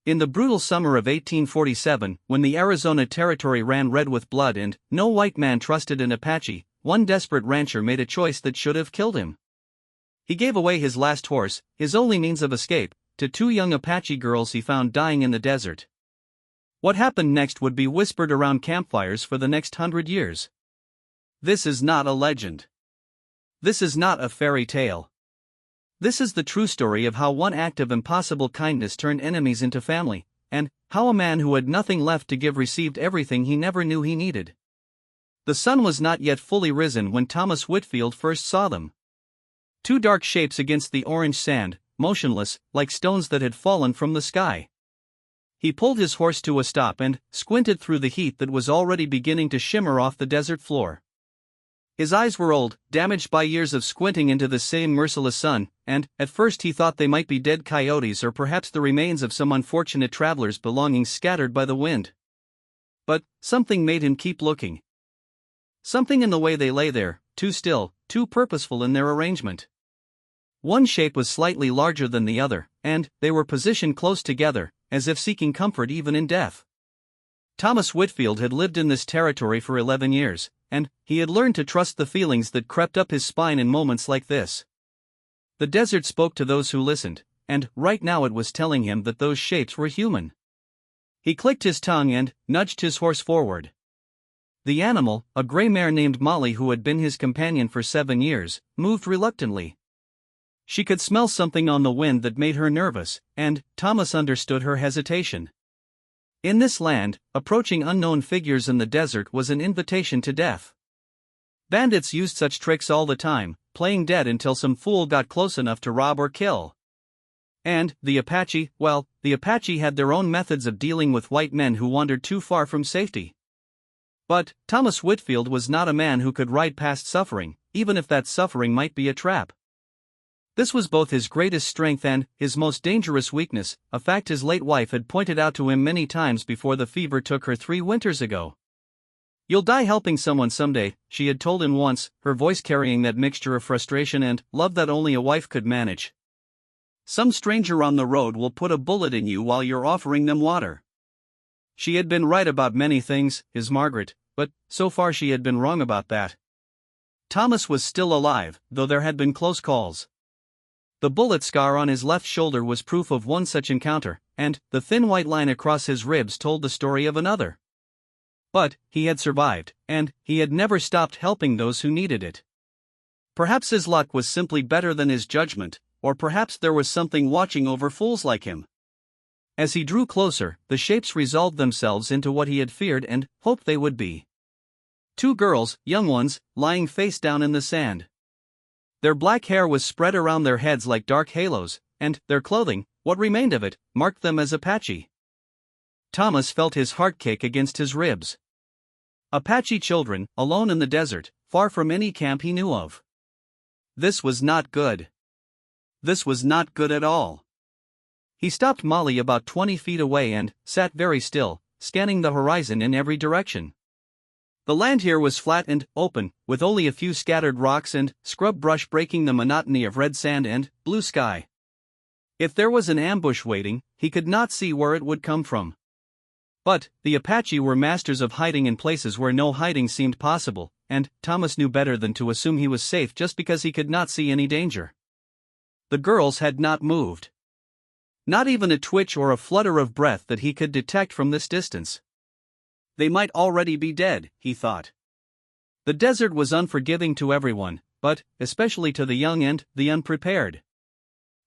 In the brutal summer of 1847, when the Arizona Territory ran red with blood and no white man trusted an Apache, one desperate rancher made a choice that should have killed him. He gave away his last horse, his only means of escape, to two young Apache girls he found dying in the desert. What happened next would be whispered around campfires for the next 100 years. This is not a legend. This is not a fairy tale. This is the true story of how one act of impossible kindness turned enemies into family, and how a man who had nothing left to give received everything he never knew he needed. The sun was not yet fully risen when Thomas Whitfield first saw them. Two dark shapes against the orange sand, motionless, like stones that had fallen from the sky. He pulled his horse to a stop and squinted through the heat that was already beginning to shimmer off the desert floor. His eyes were old, damaged by years of squinting into the same merciless sun, and at first he thought they might be dead coyotes or perhaps the remains of some unfortunate travelers' belongings scattered by the wind. But something made him keep looking. Something in the way they lay there, too still, too purposeful in their arrangement. One shape was slightly larger than the other, and they were positioned close together, as if seeking comfort even in death. Thomas Whitfield had lived in this territory for 11 years, and he had learned to trust the feelings that crept up his spine in moments like this. The desert spoke to those who listened, and right now it was telling him that those shapes were human. He clicked his tongue and nudged his horse forward. The animal, a gray mare named Molly who had been his companion for 7 years, moved reluctantly. She could smell something on the wind that made her nervous, and Thomas understood her hesitation. In this land, approaching unknown figures in the desert was an invitation to death. Bandits used such tricks all the time, playing dead until some fool got close enough to rob or kill. And the Apache had their own methods of dealing with white men who wandered too far from safety. But Thomas Whitfield was not a man who could ride past suffering, even if that suffering might be a trap. This was both his greatest strength and his most dangerous weakness, a fact his late wife had pointed out to him many times before the fever took her 3 winters ago. "You'll die helping someone someday," she had told him once, her voice carrying that mixture of frustration and love that only a wife could manage. "Some stranger on the road will put a bullet in you while you're offering them water." She had been right about many things, his Margaret, but so far she had been wrong about that. Thomas was still alive, though there had been close calls. The bullet scar on his left shoulder was proof of one such encounter, and the thin white line across his ribs told the story of another. But he had survived, and he had never stopped helping those who needed it. Perhaps his luck was simply better than his judgment, or perhaps there was something watching over fools like him. As he drew closer, the shapes resolved themselves into what he had feared and hoped they would be. 2 girls, young ones, lying face down in the sand. Their black hair was spread around their heads like dark halos, and their clothing, what remained of it, marked them as Apache. Thomas felt his heart kick against his ribs. Apache children, alone in the desert, far from any camp he knew of. This was not good. This was not good at all. He stopped Molly about 20 feet away and sat very still, scanning the horizon in every direction. The land here was flat and open, with only a few scattered rocks and scrub brush breaking the monotony of red sand and blue sky. If there was an ambush waiting, he could not see where it would come from. But the Apache were masters of hiding in places where no hiding seemed possible, and Thomas knew better than to assume he was safe just because he could not see any danger. The girls had not moved. Not even a twitch or a flutter of breath that he could detect from this distance. They might already be dead, he thought. The desert was unforgiving to everyone, but especially to the young and the unprepared.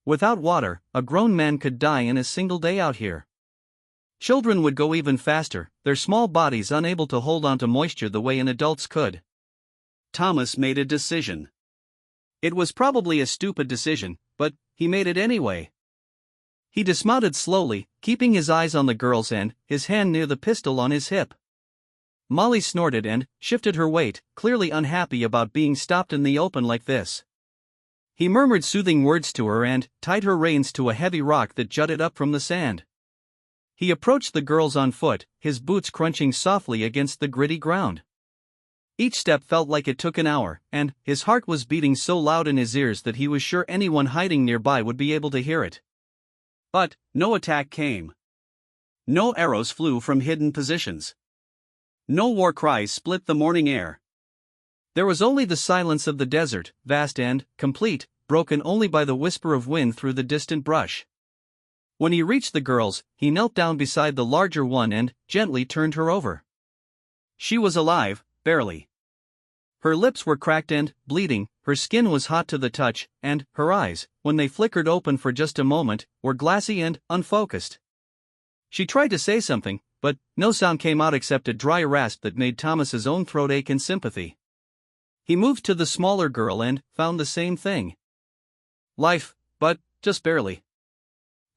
Without water, a grown man could die in a single day out here. Children would go even faster, their small bodies unable to hold on to moisture the way an adult's could. Thomas made a decision. It was probably a stupid decision, but he made it anyway. He dismounted slowly, keeping his eyes on the girls and his hand near the pistol on his hip. Molly snorted and shifted her weight, clearly unhappy about being stopped in the open like this. He murmured soothing words to her and tied her reins to a heavy rock that jutted up from the sand. He approached the girls on foot, his boots crunching softly against the gritty ground. Each step felt like it took an hour, and his heart was beating so loud in his ears that he was sure anyone hiding nearby would be able to hear it. But no attack came. No arrows flew from hidden positions. No war cries split the morning air. There was only the silence of the desert, vast and complete, broken only by the whisper of wind through the distant brush. When he reached the girls, he knelt down beside the larger one and gently turned her over. She was alive, barely. Her lips were cracked and bleeding, her skin was hot to the touch, and her eyes, when they flickered open for just a moment, were glassy and unfocused. She tried to say something, but no sound came out except a dry rasp that made Thomas's own throat ache in sympathy. He moved to the smaller girl and found the same thing. Life, but just barely.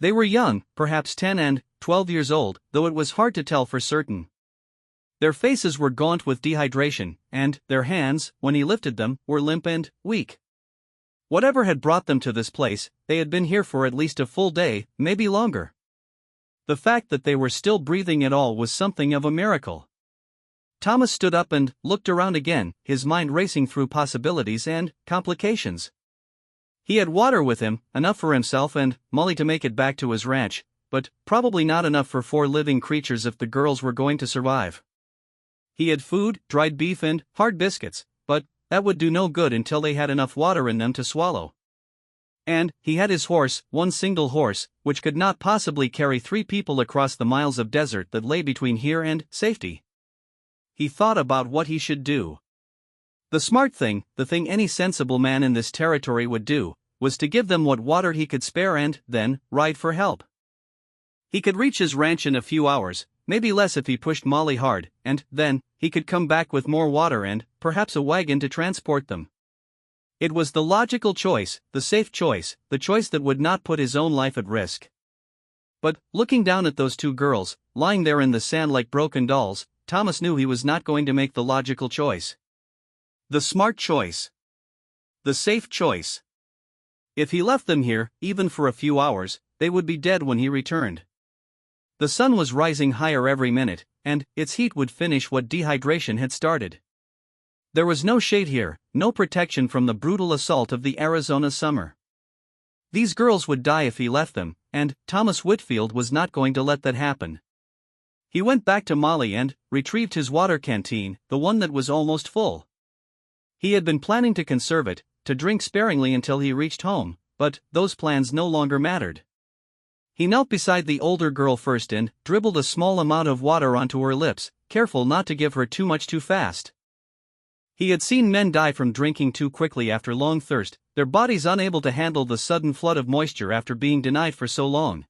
They were young, perhaps 10 and 12 years old, though it was hard to tell for certain. Their faces were gaunt with dehydration, and their hands, when he lifted them, were limp and weak. Whatever had brought them to this place, they had been here for at least a full day, maybe longer. The fact that they were still breathing at all was something of a miracle. Thomas stood up and looked around again, his mind racing through possibilities and complications. He had water with him, enough for himself and Molly to make it back to his ranch, but probably not enough for 4 living creatures if the girls were going to survive. He had food, dried beef and hard biscuits, but that would do no good until they had enough water in them to swallow. And he had his horse, one single horse, which could not possibly carry 3 people across the miles of desert that lay between here and safety. He thought about what he should do. The smart thing, the thing any sensible man in this territory would do, was to give them what water he could spare and then ride for help. He could reach his ranch in a few hours, maybe less if he pushed Molly hard, and then he could come back with more water and perhaps a wagon to transport them. It was the logical choice, the safe choice, the choice that would not put his own life at risk. But looking down at those 2 girls, lying there in the sand like broken dolls, Thomas knew he was not going to make the logical choice. The smart choice. The safe choice. If he left them here, even for a few hours, they would be dead when he returned. The sun was rising higher every minute, and its heat would finish what dehydration had started. There was no shade here, no protection from the brutal assault of the Arizona summer. These girls would die if he left them, and Thomas Whitfield was not going to let that happen. He went back to Molly and retrieved his water canteen, the one that was almost full. He had been planning to conserve it, to drink sparingly until he reached home, but those plans no longer mattered. He knelt beside the older girl first and dribbled a small amount of water onto her lips, careful not to give her too much too fast. He had seen men die from drinking too quickly after long thirst, their bodies unable to handle the sudden flood of moisture after being denied for so long.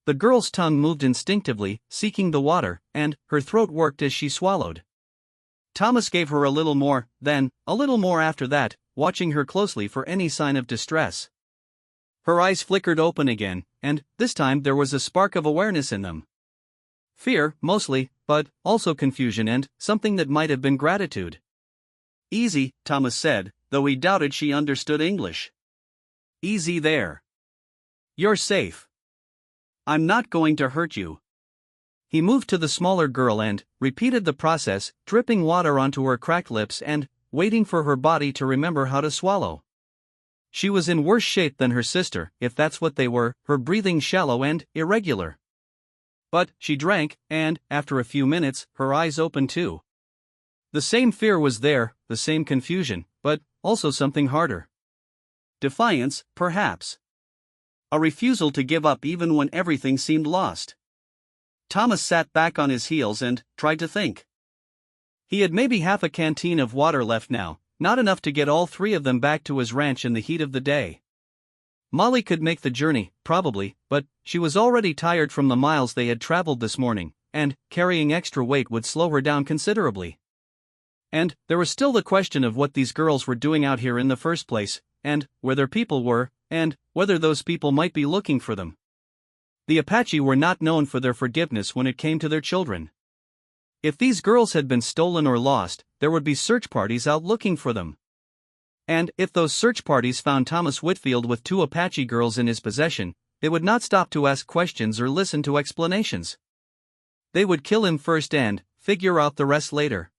The girl's tongue moved instinctively, seeking the water, and her throat worked as she swallowed. Thomas gave her a little more, then a little more after that, watching her closely for any sign of distress. Her eyes flickered open again, and this time there was a spark of awareness in them. Fear, mostly, but also confusion and something that might have been gratitude. Easy, Thomas said, though he doubted she understood English. Easy there. You're safe. I'm not going to hurt you. He moved to the smaller girl and repeated the process, dripping water onto her cracked lips and waiting for her body to remember how to swallow. She was in worse shape than her sister, if that's what they were, her breathing shallow and irregular. But she drank, and, after a few minutes, her eyes opened too. The same fear was there, the same confusion, but also something harder. Defiance, perhaps. A refusal to give up even when everything seemed lost. Thomas sat back on his heels and tried to think. He had maybe half a canteen of water left now, not enough to get all 3 of them back to his ranch in the heat of the day. Molly could make the journey, probably, but she was already tired from the miles they had traveled this morning, and carrying extra weight would slow her down considerably. And there was still the question of what these girls were doing out here in the first place, and where their people were, and whether those people might be looking for them. The Apache were not known for their forgiveness when it came to their children. If these girls had been stolen or lost, there would be search parties out looking for them. And if those search parties found Thomas Whitfield with 2 Apache girls in his possession, they would not stop to ask questions or listen to explanations. They would kill him first and figure out the rest later.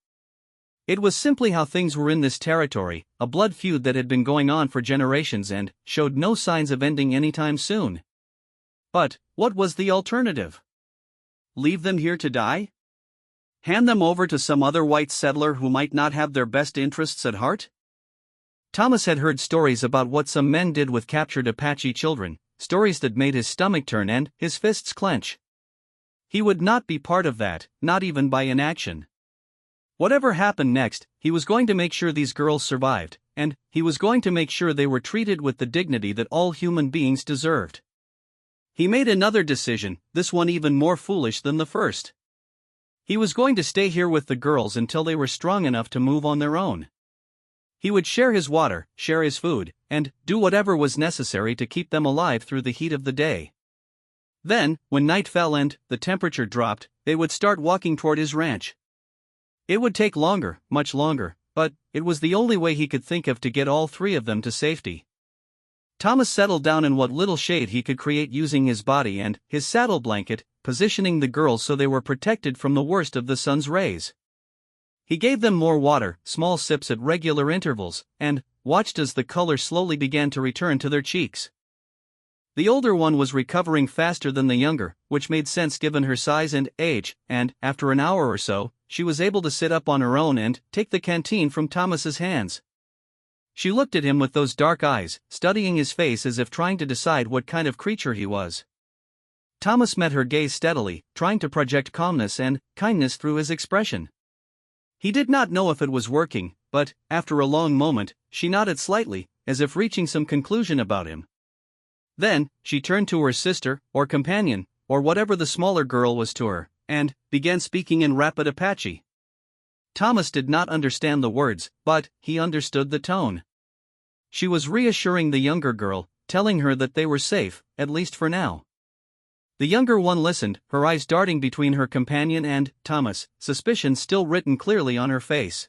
It was simply how things were in this territory, a blood feud that had been going on for generations and showed no signs of ending anytime soon. But what was the alternative? Leave them here to die? Hand them over to some other white settler who might not have their best interests at heart? Thomas had heard stories about what some men did with captured Apache children, stories that made his stomach turn and his fists clench. He would not be part of that, not even by inaction. Whatever happened next, he was going to make sure these girls survived, and he was going to make sure they were treated with the dignity that all human beings deserved. He made another decision, this one even more foolish than the first. He was going to stay here with the girls until they were strong enough to move on their own. He would share his water, share his food, and do whatever was necessary to keep them alive through the heat of the day. Then, when night fell and the temperature dropped, they would start walking toward his ranch. It would take longer, much longer, but it was the only way he could think of to get all three of them to safety. Thomas settled down in what little shade he could create using his body and his saddle blanket, positioning the girls so they were protected from the worst of the sun's rays. He gave them more water, small sips at regular intervals, and watched as the color slowly began to return to their cheeks. The older one was recovering faster than the younger, which made sense given her size and age, and, after an hour or so, she was able to sit up on her own and take the canteen from Thomas's hands. She looked at him with those dark eyes, studying his face as if trying to decide what kind of creature he was. Thomas met her gaze steadily, trying to project calmness and kindness through his expression. He did not know if it was working, but, after a long moment, she nodded slightly, as if reaching some conclusion about him. Then, she turned to her sister, or companion, or whatever the smaller girl was to her, and began speaking in rapid Apache. Thomas did not understand the words, but he understood the tone. She was reassuring the younger girl, telling her that they were safe, at least for now. The younger one listened, her eyes darting between her companion and Thomas, suspicion still written clearly on her face.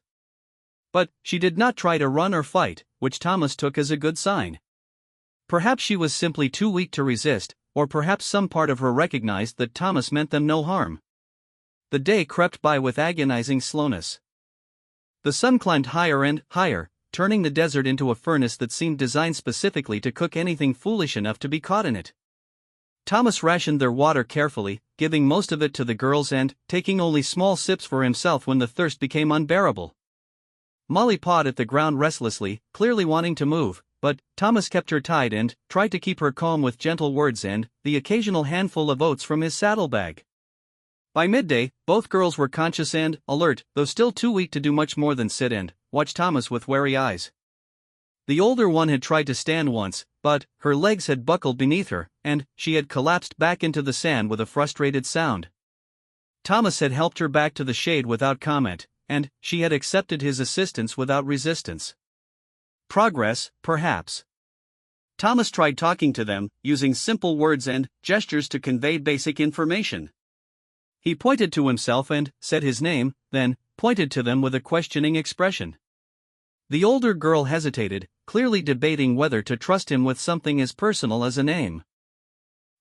But she did not try to run or fight, which Thomas took as a good sign. Perhaps she was simply too weak to resist, or perhaps some part of her recognized that Thomas meant them no harm. The day crept by with agonizing slowness. The sun climbed higher and higher, turning the desert into a furnace that seemed designed specifically to cook anything foolish enough to be caught in it. Thomas rationed their water carefully, giving most of it to the girls and taking only small sips for himself when the thirst became unbearable. Molly pawed at the ground restlessly, clearly wanting to move, but Thomas kept her tied and tried to keep her calm with gentle words and the occasional handful of oats from his saddlebag. By midday, both girls were conscious and alert, though still too weak to do much more than sit and watch Thomas with wary eyes. The older one had tried to stand once, but her legs had buckled beneath her, and she had collapsed back into the sand with a frustrated sound. Thomas had helped her back to the shade without comment, and she had accepted his assistance without resistance. Progress, perhaps. Thomas tried talking to them, using simple words and gestures to convey basic information. He pointed to himself and said his name, then pointed to them with a questioning expression. The older girl hesitated, clearly debating whether to trust him with something as personal as a name.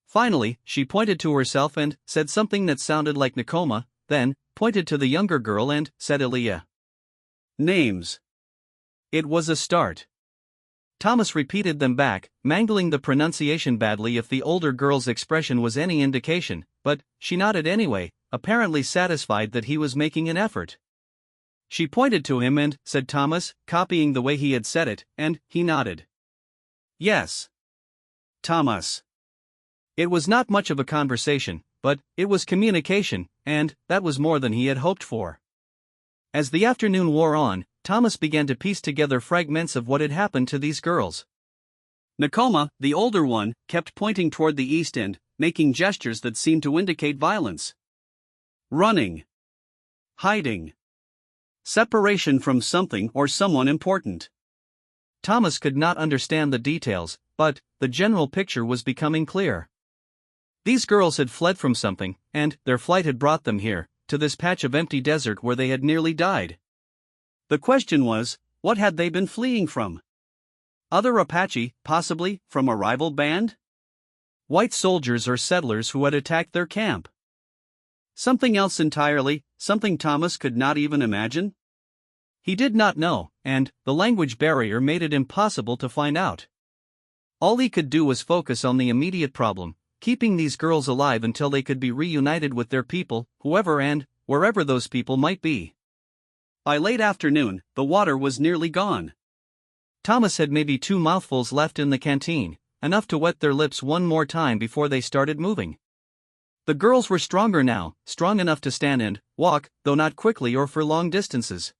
Finally, she pointed to herself and said something that sounded like Nakoma, then pointed to the younger girl and said Elia. Names. It was a start. Thomas repeated them back, mangling the pronunciation badly if the older girl's expression was any indication, but she nodded anyway, apparently satisfied that he was making an effort. She pointed to him and said Thomas, copying the way he had said it, and he nodded. Yes. Thomas. It was not much of a conversation, but it was communication, and that was more than he had hoped for. As the afternoon wore on, Thomas began to piece together fragments of what had happened to these girls. Nakoma, the older one, kept pointing toward the east and making gestures that seemed to indicate violence. Running. Hiding. Separation from something or someone important. Thomas could not understand the details, but the general picture was becoming clear. These girls had fled from something, and their flight had brought them here, to this patch of empty desert where they had nearly died. The question was, what had they been fleeing from? Other Apache, possibly, from a rival band? White soldiers or settlers who had attacked their camp? Something else entirely, something Thomas could not even imagine? He did not know, and the language barrier made it impossible to find out. All he could do was focus on the immediate problem, keeping these girls alive until they could be reunited with their people, whoever and wherever those people might be. By late afternoon, the water was nearly gone. Thomas had maybe 2 mouthfuls left in the canteen, enough to wet their lips one more time before they started moving. The girls were stronger now, strong enough to stand and walk, though not quickly or for long distances.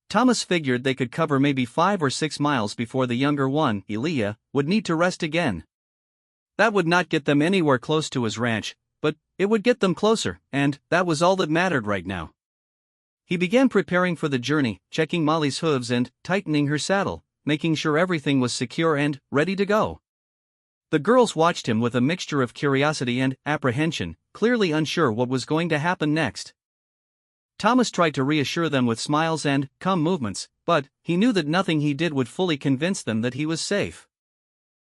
Thomas figured they could cover maybe 5 or 6 miles before the younger one, Elia, would need to rest again. That would not get them anywhere close to his ranch, but it would get them closer, and that was all that mattered right now. He began preparing for the journey, checking Molly's hooves and tightening her saddle, making sure everything was secure and ready to go. The girls watched him with a mixture of curiosity and apprehension, clearly unsure what was going to happen next. Thomas tried to reassure them with smiles and calm movements, but he knew that nothing he did would fully convince them that he was safe.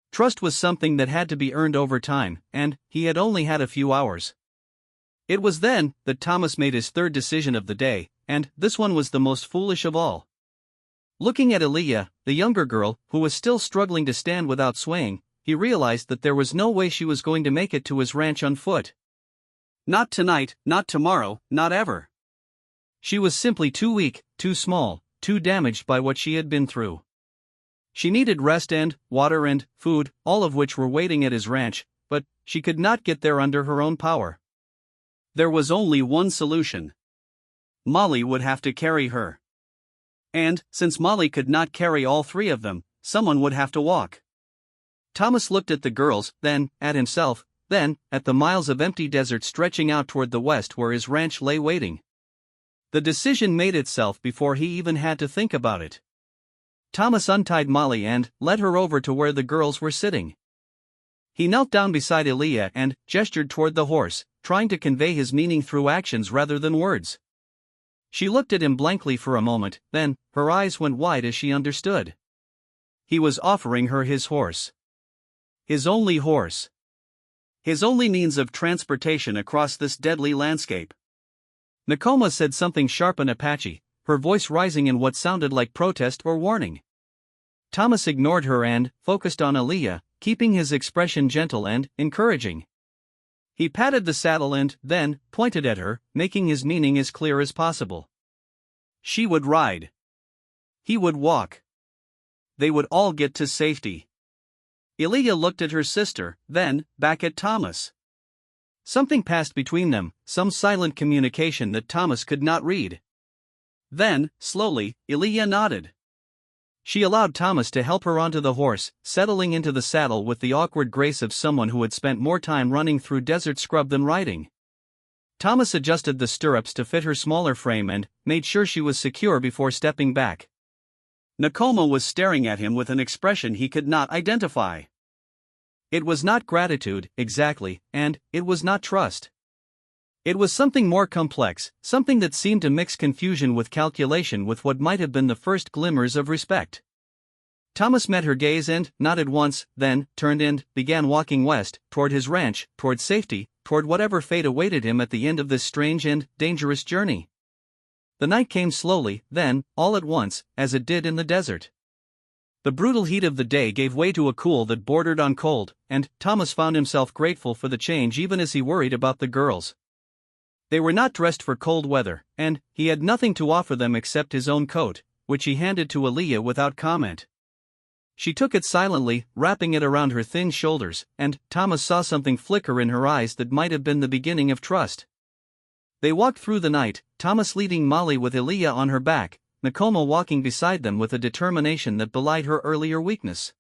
Trust was something that had to be earned over time, and he had only had a few hours. It was then that Thomas made his third decision of the day, and this one was the most foolish of all. Looking at Elia, the younger girl, who was still struggling to stand without swaying, he realized that there was no way she was going to make it to his ranch on foot. Not tonight, not tomorrow, not ever. She was simply too weak, too small, too damaged by what she had been through. She needed rest and water and food, all of which were waiting at his ranch, but she could not get there under her own power. There was only one solution. Molly would have to carry her. And, since Molly could not carry all 3 of them, someone would have to walk. Thomas looked at the girls, then at himself, then at the miles of empty desert stretching out toward the west where his ranch lay waiting. The decision made itself before he even had to think about it. Thomas untied Molly and led her over to where the girls were sitting. He knelt down beside Elia and gestured toward the horse, trying to convey his meaning through actions rather than words. She looked at him blankly for a moment, then her eyes went wide as she understood. He was offering her his horse. His only horse. His only means of transportation across this deadly landscape. Nakoma said something sharp in Apache, her voice rising in what sounded like protest or warning. Thomas ignored her and focused on Elia, keeping his expression gentle and encouraging. He patted the saddle and then pointed at her, making his meaning as clear as possible. She would ride. He would walk. They would all get to safety. Elia looked at her sister, then back at Thomas. Something passed between them, some silent communication that Thomas could not read. Then, slowly, Elia nodded. She allowed Thomas to help her onto the horse, settling into the saddle with the awkward grace of someone who had spent more time running through desert scrub than riding. Thomas adjusted the stirrups to fit her smaller frame and made sure she was secure before stepping back. Nakoma was staring at him with an expression he could not identify. It was not gratitude, exactly, and it was not trust. It was something more complex, something that seemed to mix confusion with calculation with what might have been the first glimmers of respect. Thomas met her gaze and nodded once, then turned and began walking west, toward his ranch, toward safety, toward whatever fate awaited him at the end of this strange and dangerous journey. The night came slowly, then, all at once, as it did in the desert. The brutal heat of the day gave way to a cool that bordered on cold, and Thomas found himself grateful for the change even as he worried about the girls. They were not dressed for cold weather, and he had nothing to offer them except his own coat, which he handed to Aaliyah without comment. She took it silently, wrapping it around her thin shoulders, and Thomas saw something flicker in her eyes that might have been the beginning of trust. They walked through the night, Thomas leading Molly with Aaliyah on her back, Nakoma walking beside them with a determination that belied her earlier weakness.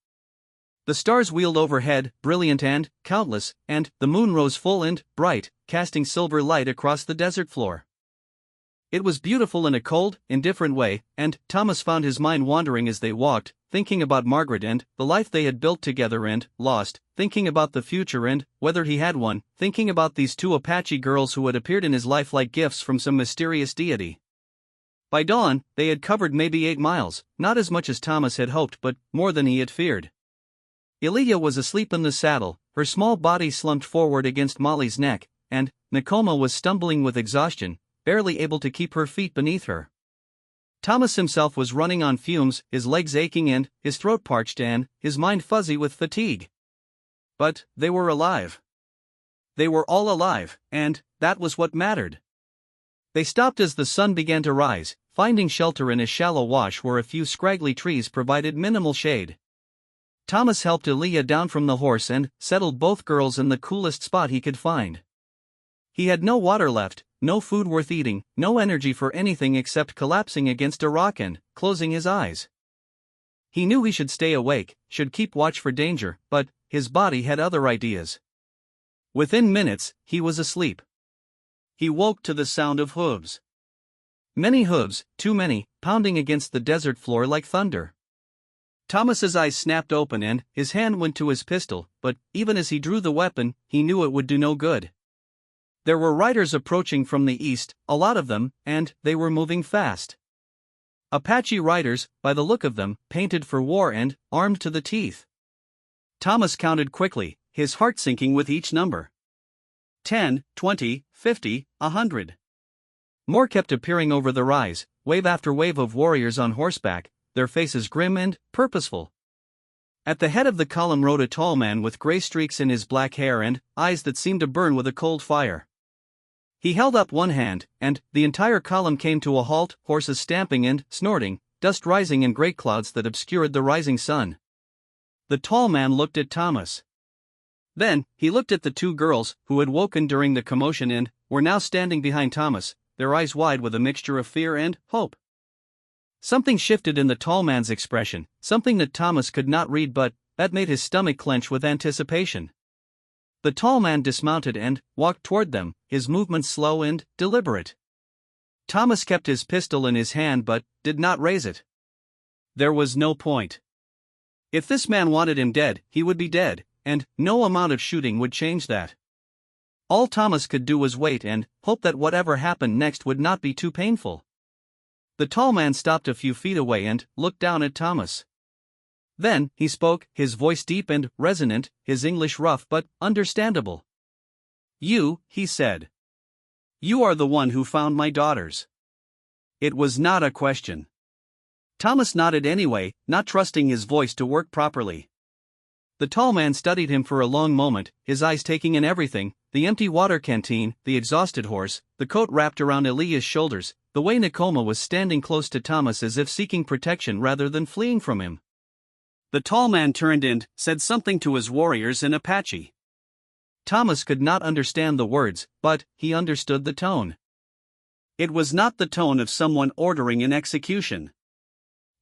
The stars wheeled overhead, brilliant and countless, and the moon rose full and bright, casting silver light across the desert floor. It was beautiful in a cold, indifferent way, and Thomas found his mind wandering as they walked, thinking about Margaret and the life they had built together and lost, thinking about the future and whether he had one, thinking about these 2 Apache girls who had appeared in his life like gifts from some mysterious deity. By dawn, they had covered maybe 8 miles, not as much as Thomas had hoped but more than he had feared. Aaliyah was asleep in the saddle, her small body slumped forward against Molly's neck, and Nakoma was stumbling with exhaustion, barely able to keep her feet beneath her. Thomas himself was running on fumes, his legs aching and his throat parched and his mind fuzzy with fatigue. But they were alive. they were all alive, and that was what mattered. They stopped as the sun began to rise, finding shelter in a shallow wash where a few scraggly trees provided minimal shade. Thomas helped Aaliyah down from the horse and settled both girls in the coolest spot he could find. He had no water left, no food worth eating, no energy for anything except collapsing against a rock and closing his eyes. He knew he should stay awake, should keep watch for danger, but his body had other ideas. Within minutes, he was asleep. He woke to the sound of hooves. Many hooves, too many, pounding against the desert floor like thunder. Thomas's eyes snapped open and his hand went to his pistol, but even as he drew the weapon, he knew it would do no good. There were riders approaching from the east, a lot of them, and they were moving fast. Apache riders, by the look of them, painted for war and armed to the teeth. Thomas counted quickly, his heart sinking with each number. 10, 20, 50, 100. More kept appearing over the rise, wave after wave of warriors on horseback, their faces grim and purposeful. At the head of the column rode a tall man with gray streaks in his black hair and eyes that seemed to burn with a cold fire. He held up one hand, and the entire column came to a halt, horses stamping and snorting, dust rising in great clouds that obscured the rising sun. The tall man looked at Thomas. Then, he looked at the two girls, who had woken during the commotion and were now standing behind Thomas, their eyes wide with a mixture of fear and hope. Something shifted in the tall man's expression, something that Thomas could not read but that made his stomach clench with anticipation. The tall man dismounted and walked toward them, his movements slow and deliberate. Thomas kept his pistol in his hand but did not raise it. There was no point. If this man wanted him dead, he would be dead, and no amount of shooting would change that. All Thomas could do was wait and hope that whatever happened next would not be too painful. The tall man stopped a few feet away and looked down at Thomas. Then, he spoke, his voice deep and resonant, his English rough but understandable. "You," he said. "You are the one who found my daughters." It was not a question. Thomas nodded anyway, not trusting his voice to work properly. The tall man studied him for a long moment, his eyes taking in everything: the empty water canteen, the exhausted horse, the coat wrapped around Aaliyah's shoulders, the way Nakoma was standing close to Thomas as if seeking protection rather than fleeing from him. The tall man turned and said something to his warriors in Apache. Thomas could not understand the words, but he understood the tone. It was not the tone of someone ordering an execution.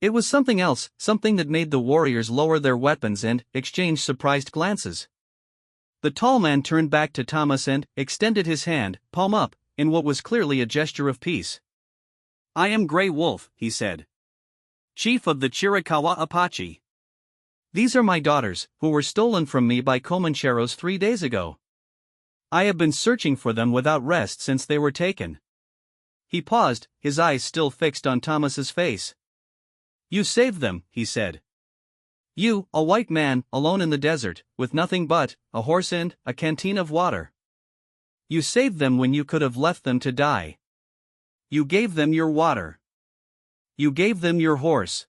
It was something else, something that made the warriors lower their weapons and exchange surprised glances. The tall man turned back to Thomas and extended his hand, palm up, in what was clearly a gesture of peace. "I am Grey Wolf," he said. "Chief of the Chiricahua Apache. These are my daughters, who were stolen from me by Comancheros 3 days ago. I have been searching for them without rest since they were taken." He paused, his eyes still fixed on Thomas's face. "You saved them," he said. "You, a white man, alone in the desert, with nothing but a horse and a canteen of water. You saved them when you could have left them to die. You gave them your water. You gave them your horse.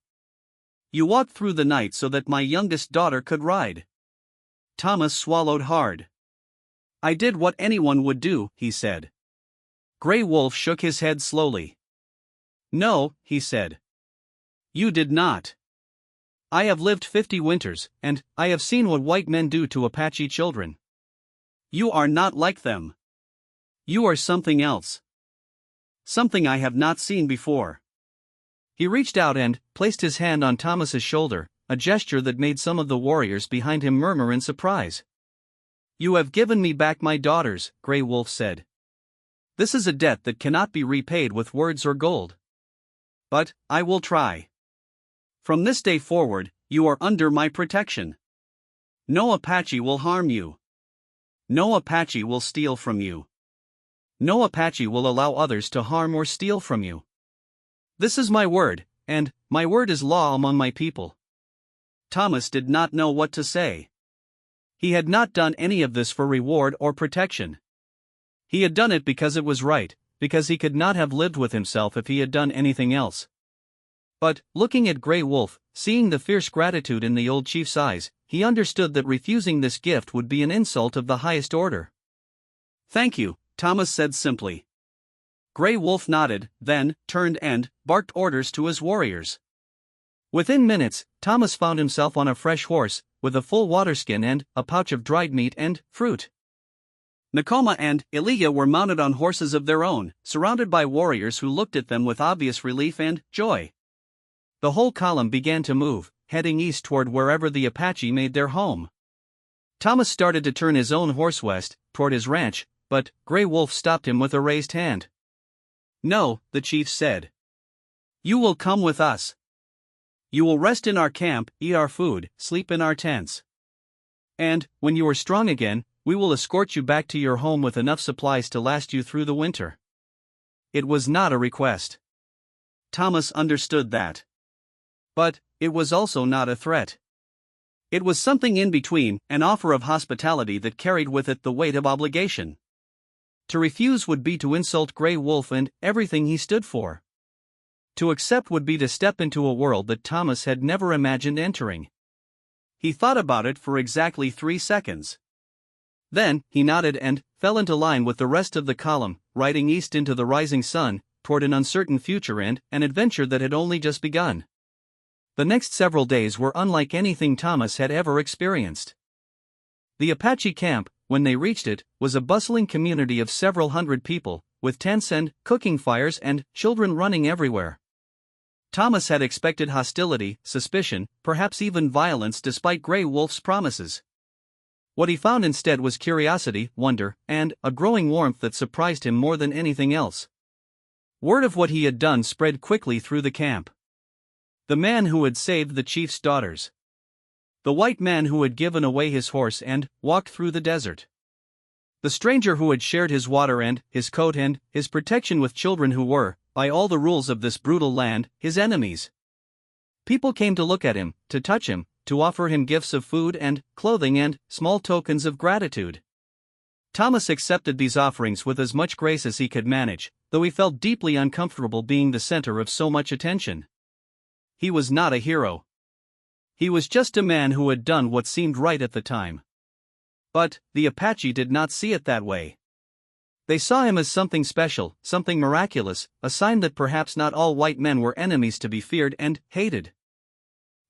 You walked through the night so that my youngest daughter could ride." Thomas swallowed hard. "I did what anyone would do," he said. Grey Wolf shook his head slowly. "No," he said. "You did not. I have lived 50 winters, and I have seen what white men do to Apache children. You are not like them. You are something else. Something I have not seen before." He reached out and placed his hand on Thomas's shoulder, a gesture that made some of the warriors behind him murmur in surprise. "You have given me back my daughters," Grey Wolf said. "This is a debt that cannot be repaid with words or gold. But I will try. From this day forward, you are under my protection. No Apache will harm you. No Apache will steal from you. No Apache will allow others to harm or steal from you. This is my word, and my word is law among my people." Thomas did not know what to say. He had not done any of this for reward or protection. He had done it because it was right, because he could not have lived with himself if he had done anything else. But, looking at Grey Wolf, seeing the fierce gratitude in the old chief's eyes, he understood that refusing this gift would be an insult of the highest order. "Thank you," Thomas said simply. Grey Wolf nodded, then turned and barked orders to his warriors. Within minutes, Thomas found himself on a fresh horse, with a full waterskin and a pouch of dried meat and fruit. Nakoma and Elijah were mounted on horses of their own, surrounded by warriors who looked at them with obvious relief and joy. The whole column began to move, heading east toward wherever the Apache made their home. Thomas started to turn his own horse west, toward his ranch, but Grey Wolf stopped him with a raised hand. "No," the chief said. "You will come with us. You will rest in our camp, eat our food, sleep in our tents. And, when you are strong again, we will escort you back to your home with enough supplies to last you through the winter." It was not a request. Thomas understood that. But it was also not a threat. It was something in between, an offer of hospitality that carried with it the weight of obligation. To refuse would be to insult Grey Wolf and everything he stood for. To accept would be to step into a world that Thomas had never imagined entering. He thought about it for exactly 3 seconds. Then, he nodded and fell into line with the rest of the column, riding east into the rising sun, toward an uncertain future and an adventure that had only just begun. The next several days were unlike anything Thomas had ever experienced. The Apache camp, when they reached it, was a bustling community of several hundred people, with tents and cooking fires and children running everywhere. Thomas had expected hostility, suspicion, perhaps even violence despite Grey Wolf's promises. What he found instead was curiosity, wonder, and a growing warmth that surprised him more than anything else. Word of what he had done spread quickly through the camp. The man who had saved the chief's daughters. The white man who had given away his horse and walked through the desert. The stranger who had shared his water and his coat and his protection with children who were, by all the rules of this brutal land, his enemies. People came to look at him, to touch him, to offer him gifts of food and clothing and small tokens of gratitude. Thomas accepted these offerings with as much grace as he could manage, though he felt deeply uncomfortable being the center of so much attention. He was not a hero. He was just a man who had done what seemed right at the time. But the Apache did not see it that way. They saw him as something special, something miraculous, a sign that perhaps not all white men were enemies to be feared and hated.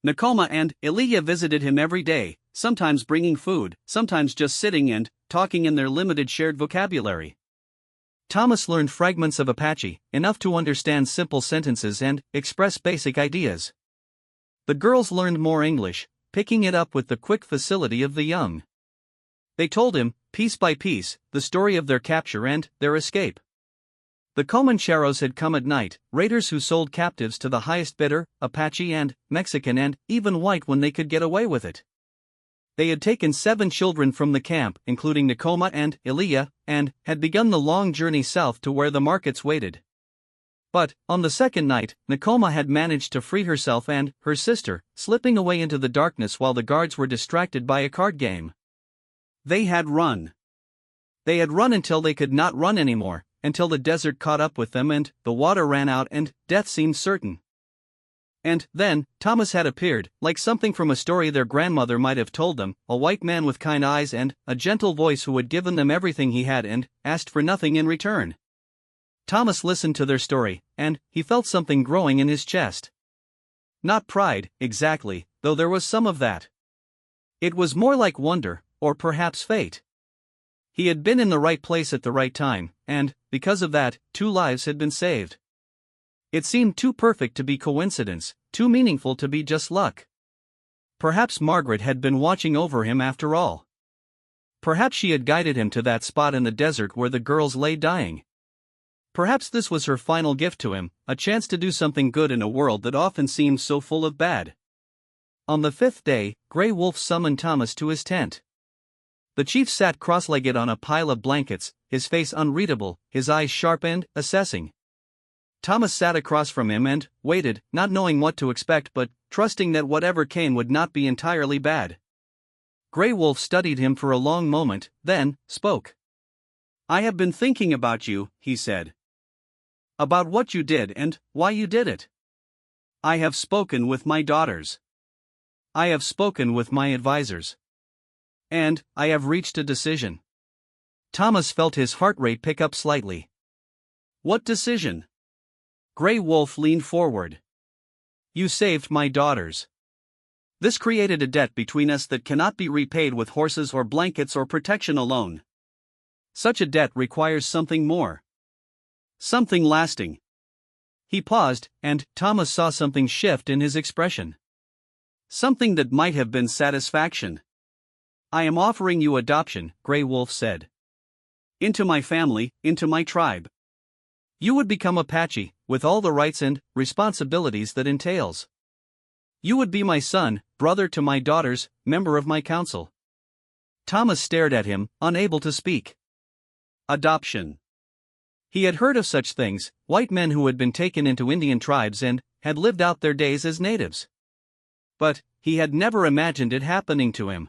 Nakoma and Elijah visited him every day, sometimes bringing food, sometimes just sitting and talking in their limited shared vocabulary. Thomas learned fragments of Apache, enough to understand simple sentences and express basic ideas. The girls learned more English, picking it up with the quick facility of the young. They told him, piece by piece, the story of their capture and their escape. The Comancheros had come at night, raiders who sold captives to the highest bidder, Apache and Mexican and even white when they could get away with it. They had taken 7 children from the camp, including Nakoma and Elijah, and had begun the long journey south to where the markets waited. But, on the second night, Nakoma had managed to free herself and her sister, slipping away into the darkness while the guards were distracted by a card game. They had run. They had run until they could not run anymore, until the desert caught up with them and the water ran out and death seemed certain. And then, Thomas had appeared, like something from a story their grandmother might have told them, a white man with kind eyes and a gentle voice who had given them everything he had and asked for nothing in return. Thomas listened to their story, and he felt something growing in his chest. Not pride, exactly, though there was some of that. It was more like wonder, or perhaps fate. He had been in the right place at the right time, and, because of that, 2 lives had been saved. It seemed too perfect to be coincidence, too meaningful to be just luck. Perhaps Margaret had been watching over him after all. Perhaps she had guided him to that spot in the desert where the girls lay dying. Perhaps this was her final gift to him, a chance to do something good in a world that often seemed so full of bad. On the 5th day, Grey Wolf summoned Thomas to his tent. The chief sat cross-legged on a pile of blankets, his face unreadable, his eyes sharp and assessing. Thomas sat across from him and waited, not knowing what to expect but trusting that whatever came would not be entirely bad. Grey Wolf studied him for a long moment, then spoke. "I have been thinking about you," he said. "About what you did and why you did it. I have spoken with my daughters. I have spoken with my advisors. And I have reached a decision." Thomas felt his heart rate pick up slightly. What decision? Grey Wolf leaned forward. You saved my daughters. This created a debt between us that cannot be repaid with horses or blankets or protection alone. Such a debt requires something more. Something lasting. He paused, and Thomas saw something shift in his expression. Something that might have been satisfaction. I am offering you adoption, Grey Wolf said. Into my family, into my tribe. You would become Apache, with all the rights and responsibilities that entails. You would be my son, brother to my daughters, member of my council. Thomas stared at him, unable to speak. Adoption. He had heard of such things, white men who had been taken into Indian tribes and had lived out their days as natives. But he had never imagined it happening to him.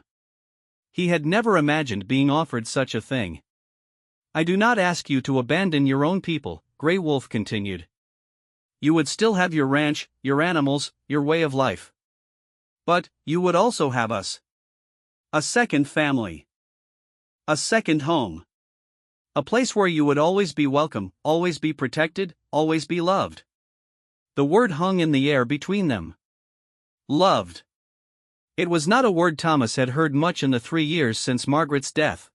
He had never imagined being offered such a thing. I do not ask you to abandon your own people, Grey Wolf continued. You would still have your ranch, your animals, your way of life. But you would also have us. A second family. A second home. A place where you would always be welcome, always be protected, always be loved. The word hung in the air between them. Loved. It was not a word Thomas had heard much in the 3 years since Margaret's death.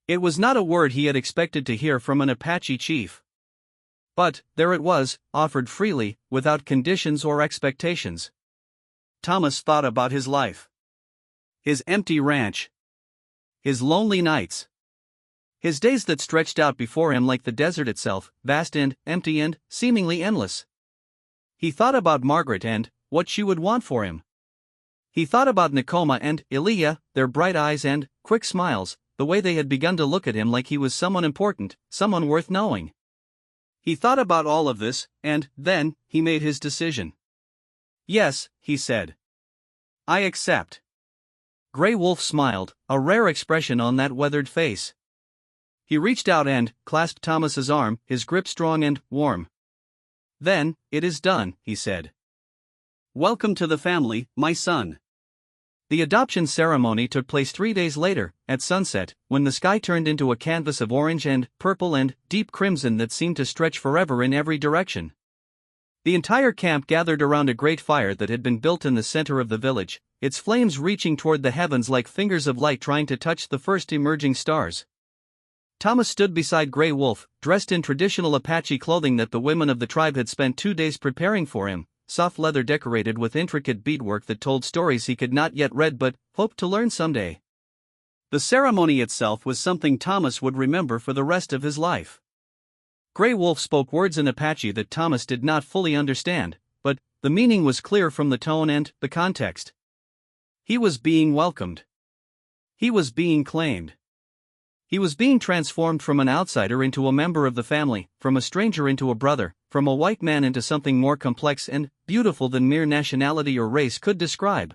It was not a word he had expected to hear from an Apache chief. But there it was, offered freely, without conditions or expectations. Thomas thought about his life. His empty ranch. His lonely nights. His days that stretched out before him like the desert itself, vast and empty and seemingly endless. He thought about Margaret and what she would want for him. He thought about Nakoma and Elijah, their bright eyes and quick smiles, the way they had begun to look at him like he was someone important, someone worth knowing. He thought about all of this, and then he made his decision. Yes, he said. I accept. Grey Wolf smiled, a rare expression on that weathered face. He reached out and clasped Thomas's arm, his grip strong and warm. Then, it is done, he said. Welcome to the family, my son. The adoption ceremony took place 3 days later, at sunset, when the sky turned into a canvas of orange and purple and deep crimson that seemed to stretch forever in every direction. The entire camp gathered around a great fire that had been built in the center of the village, its flames reaching toward the heavens like fingers of light trying to touch the first emerging stars. Thomas stood beside Grey Wolf, dressed in traditional Apache clothing that the women of the tribe had spent 2 days preparing for him, soft leather decorated with intricate beadwork that told stories he could not yet read but hoped to learn someday. The ceremony itself was something Thomas would remember for the rest of his life. Grey Wolf spoke words in Apache that Thomas did not fully understand, but the meaning was clear from the tone and the context. He was being welcomed. He was being claimed. He was being transformed from an outsider into a member of the family, from a stranger into a brother, from a white man into something more complex and beautiful than mere nationality or race could describe.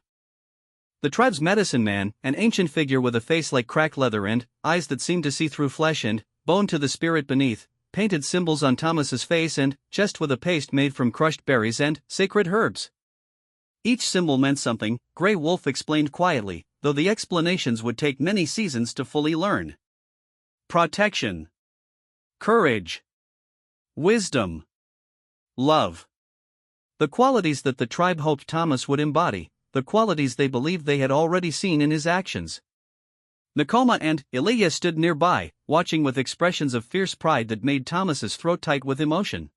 The tribe's medicine man, an ancient figure with a face like cracked leather and eyes that seemed to see through flesh and bone to the spirit beneath, painted symbols on Thomas's face and chest with a paste made from crushed berries and sacred herbs. Each symbol meant something, Grey Wolf explained quietly, though the explanations would take many seasons to fully learn. Protection. Courage. Wisdom. Love. The qualities that the tribe hoped Thomas would embody, the qualities they believed they had already seen in his actions. Nakoma and Elijah stood nearby, watching with expressions of fierce pride that made Thomas's throat tight with emotion.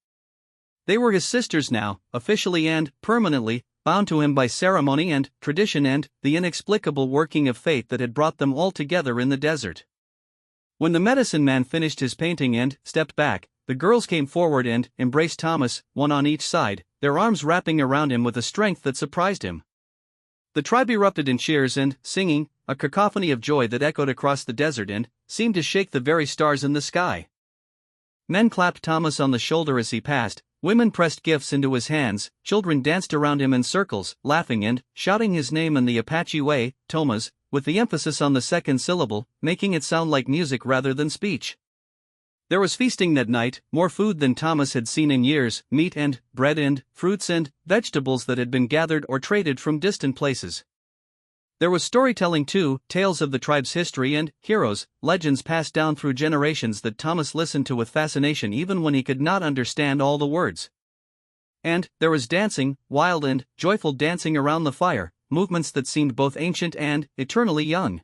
They were his sisters now, officially and permanently, bound to him by ceremony and tradition and the inexplicable working of fate that had brought them all together in the desert. When the medicine man finished his painting and stepped back, the girls came forward and embraced Thomas, one on each side, their arms wrapping around him with a strength that surprised him. The tribe erupted in cheers and singing, a cacophony of joy that echoed across the desert and seemed to shake the very stars in the sky. Men clapped Thomas on the shoulder as he passed, women pressed gifts into his hands, children danced around him in circles, laughing and shouting his name in the Apache way, Thomas, with the emphasis on the second syllable, making it sound like music rather than speech. There was feasting that night, more food than Thomas had seen in years, meat and bread and fruits and vegetables that had been gathered or traded from distant places. There was storytelling too, tales of the tribe's history and heroes, legends passed down through generations that Thomas listened to with fascination even when he could not understand all the words. And there was dancing, wild and joyful dancing around the fire, movements that seemed both ancient and eternally young.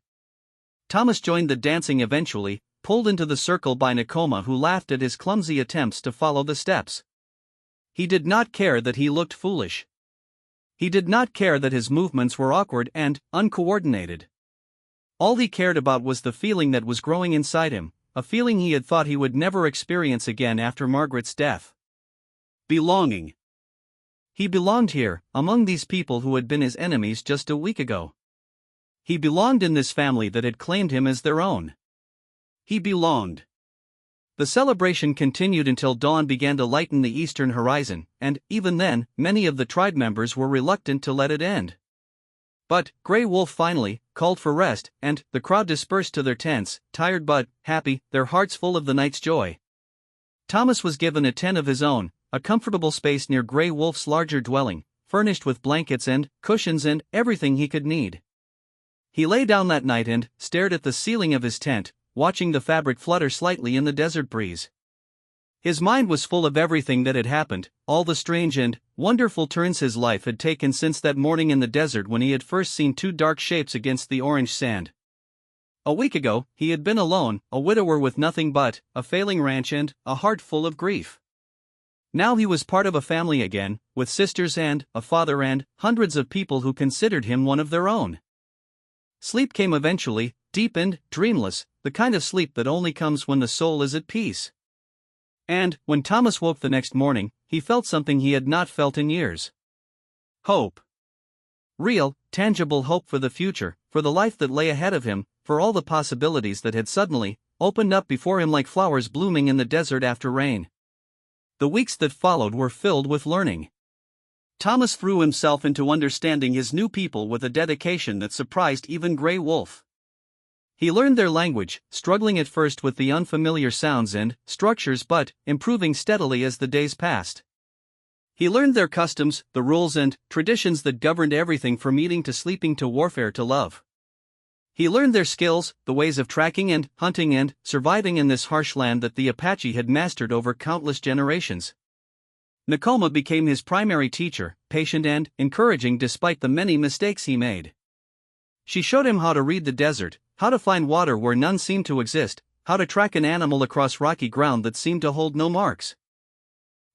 Thomas joined the dancing eventually, pulled into the circle by Nakoma, who laughed at his clumsy attempts to follow the steps. He did not care that he looked foolish. He did not care that his movements were awkward and uncoordinated. All he cared about was the feeling that was growing inside him, a feeling he had thought he would never experience again after Margaret's death. Belonging. He belonged here, among these people who had been his enemies just a week ago. He belonged in this family that had claimed him as their own. He belonged. The celebration continued until dawn began to lighten the eastern horizon, and, even then, many of the tribe members were reluctant to let it end. But Grey Wolf finally called for rest, and the crowd dispersed to their tents, tired but happy, their hearts full of the night's joy. Thomas was given a tent of his own, a comfortable space near Grey Wolf's larger dwelling, furnished with blankets and cushions and everything he could need. He lay down that night and stared at the ceiling of his tent, watching the fabric flutter slightly in the desert breeze. His mind was full of everything that had happened, all the strange and wonderful turns his life had taken since that morning in the desert when he had first seen two dark shapes against the orange sand. A week ago, he had been alone, a widower with nothing but a failing ranch and a heart full of grief. Now he was part of a family again, with sisters and a father and hundreds of people who considered him one of their own. Sleep came eventually, deep and dreamless, the kind of sleep that only comes when the soul is at peace. And, when Thomas woke the next morning, he felt something he had not felt in years. Hope. Real, tangible hope for the future, for the life that lay ahead of him, for all the possibilities that had suddenly opened up before him like flowers blooming in the desert after rain. The weeks that followed were filled with learning. Thomas threw himself into understanding his new people with a dedication that surprised even Grey Wolf. He learned their language, struggling at first with the unfamiliar sounds and structures but improving steadily as the days passed. He learned their customs, the rules and traditions that governed everything from eating to sleeping to warfare to love. He learned their skills, the ways of tracking and hunting and surviving in this harsh land that the Apache had mastered over countless generations. Nakoma became his primary teacher, patient and encouraging despite the many mistakes he made. She showed him how to read the desert, how to find water where none seemed to exist, how to track an animal across rocky ground that seemed to hold no marks.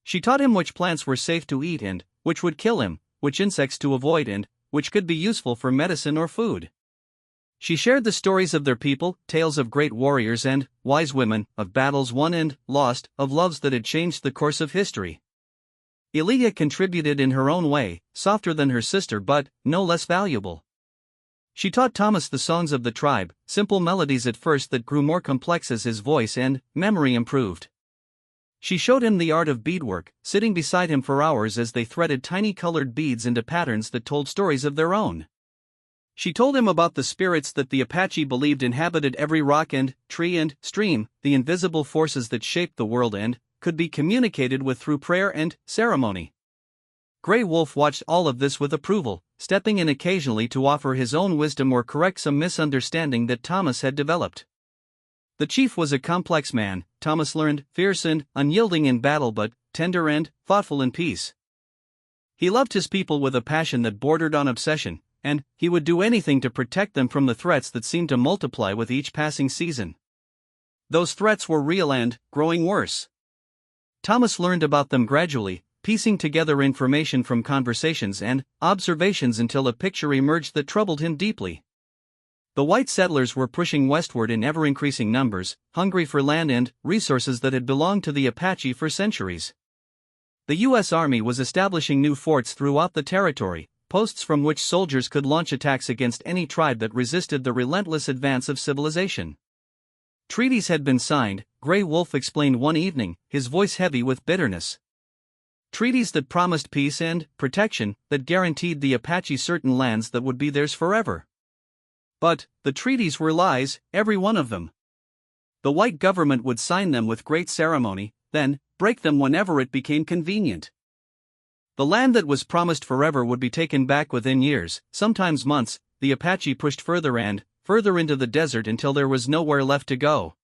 She taught him which plants were safe to eat and which would kill him, which insects to avoid and which could be useful for medicine or food. She shared the stories of their people, tales of great warriors and wise women, of battles won and lost, of loves that had changed the course of history. Elia contributed in her own way, softer than her sister but no less valuable. She taught Thomas the songs of the tribe, simple melodies at first that grew more complex as his voice and memory improved. She showed him the art of beadwork, sitting beside him for hours as they threaded tiny colored beads into patterns that told stories of their own. She told him about the spirits that the Apache believed inhabited every rock and tree and stream, the invisible forces that shaped the world and could be communicated with through prayer and ceremony. Grey Wolf watched all of this with approval, stepping in occasionally to offer his own wisdom or correct some misunderstanding that Thomas had developed. The chief was a complex man, Thomas learned, fierce and unyielding in battle but tender and thoughtful in peace. He loved his people with a passion that bordered on obsession, and he would do anything to protect them from the threats that seemed to multiply with each passing season. Those threats were real and growing worse. Thomas learned about them gradually, piecing together information from conversations and observations until a picture emerged that troubled him deeply. The white settlers were pushing westward in ever-increasing numbers, hungry for land and resources that had belonged to the Apache for centuries. The U.S. Army was establishing new forts throughout the territory, posts from which soldiers could launch attacks against any tribe that resisted the relentless advance of civilization. Treaties had been signed, Grey Wolf explained one evening, his voice heavy with bitterness. Treaties that promised peace and protection, that guaranteed the Apache certain lands that would be theirs forever. But the treaties were lies, every one of them. The white government would sign them with great ceremony, then break them whenever it became convenient. The land that was promised forever would be taken back within years, sometimes months, the Apache pushed further and further into the desert until there was nowhere left to go.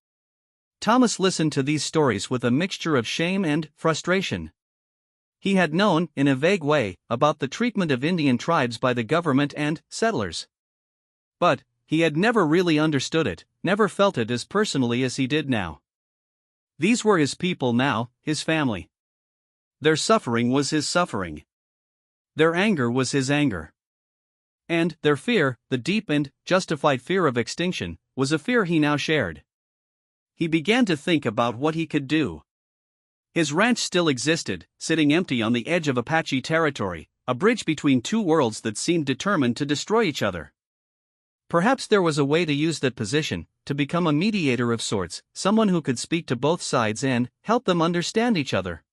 Thomas listened to these stories with a mixture of shame and frustration. He had known, in a vague way, about the treatment of Indian tribes by the government and settlers. But he had never really understood it, never felt it as personally as he did now. These were his people now, his family. Their suffering was his suffering. Their anger was his anger. And their fear, the deep and justified fear of extinction, was a fear he now shared. He began to think about what he could do. His ranch still existed, sitting empty on the edge of Apache territory, a bridge between two worlds that seemed determined to destroy each other. Perhaps there was a way to use that position, to become a mediator of sorts, someone who could speak to both sides and help them understand each other.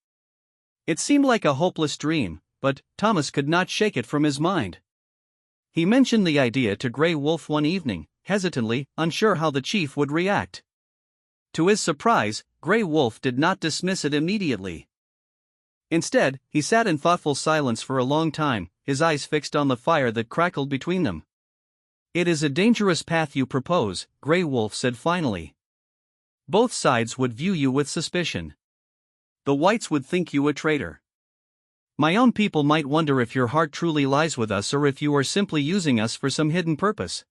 It seemed like a hopeless dream, but Thomas could not shake it from his mind. He mentioned the idea to Grey Wolf one evening, hesitantly, unsure how the chief would react. To his surprise, Grey Wolf did not dismiss it immediately. Instead, he sat in thoughtful silence for a long time, his eyes fixed on the fire that crackled between them. "It is a dangerous path you propose," Grey Wolf said finally. "Both sides would view you with suspicion. The whites would think you a traitor. My own people might wonder if your heart truly lies with us or if you are simply using us for some hidden purpose."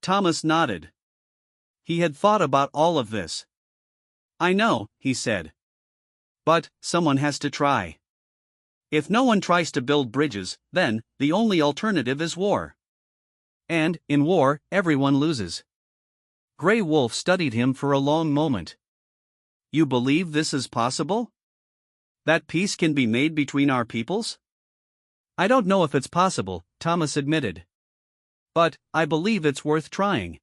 Thomas nodded. He had thought about all of this. "I know," he said. "But someone has to try. If no one tries to build bridges, then the only alternative is war. And in war, everyone loses." Grey Wolf studied him for a long moment. "You believe this is possible? That peace can be made between our peoples?" "I don't know if it's possible," Thomas admitted. "But I believe it's worth trying.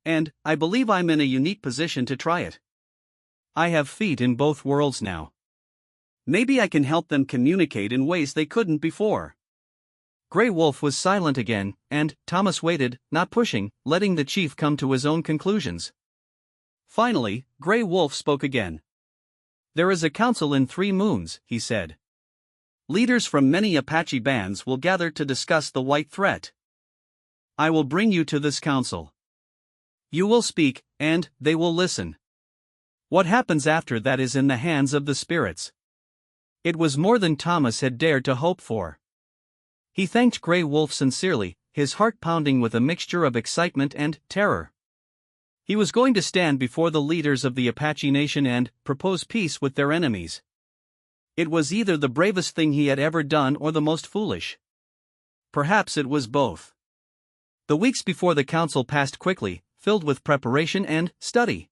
And I believe I'm in a unique position to try it. I have feet in both worlds now. Maybe I can help them communicate in ways they couldn't before." Grey Wolf was silent again, and Thomas waited, not pushing, letting the chief come to his own conclusions. Finally, Grey Wolf spoke again. "There is a council in 3 moons," he said. "Leaders from many Apache bands will gather to discuss the white threat. I will bring you to this council. You will speak, and they will listen. What happens after that is in the hands of the spirits." It was more than Thomas had dared to hope for. He thanked Grey Wolf sincerely, his heart pounding with a mixture of excitement and terror. He was going to stand before the leaders of the Apache Nation and propose peace with their enemies. It was either the bravest thing he had ever done or the most foolish. Perhaps it was both. The weeks before the council passed quickly, filled with preparation and study.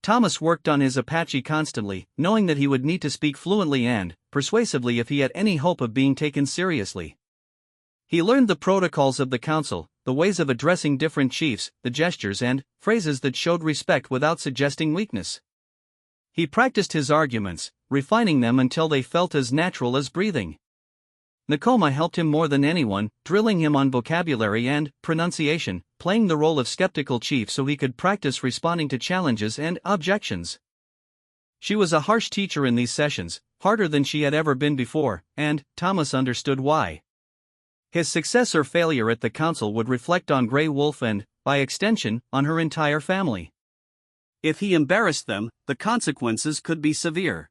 Thomas worked on his Apache constantly, knowing that he would need to speak fluently and persuasively if he had any hope of being taken seriously. He learned the protocols of the council, the ways of addressing different chiefs, the gestures and phrases that showed respect without suggesting weakness. He practiced his arguments, refining them until they felt as natural as breathing. Nakoma helped him more than anyone, drilling him on vocabulary and pronunciation, playing the role of skeptical chief so he could practice responding to challenges and objections. She was a harsh teacher in these sessions, harder than she had ever been before, and Thomas understood why. His success or failure at the council would reflect on Grey Wolf and, by extension, on her entire family. If he embarrassed them, the consequences could be severe.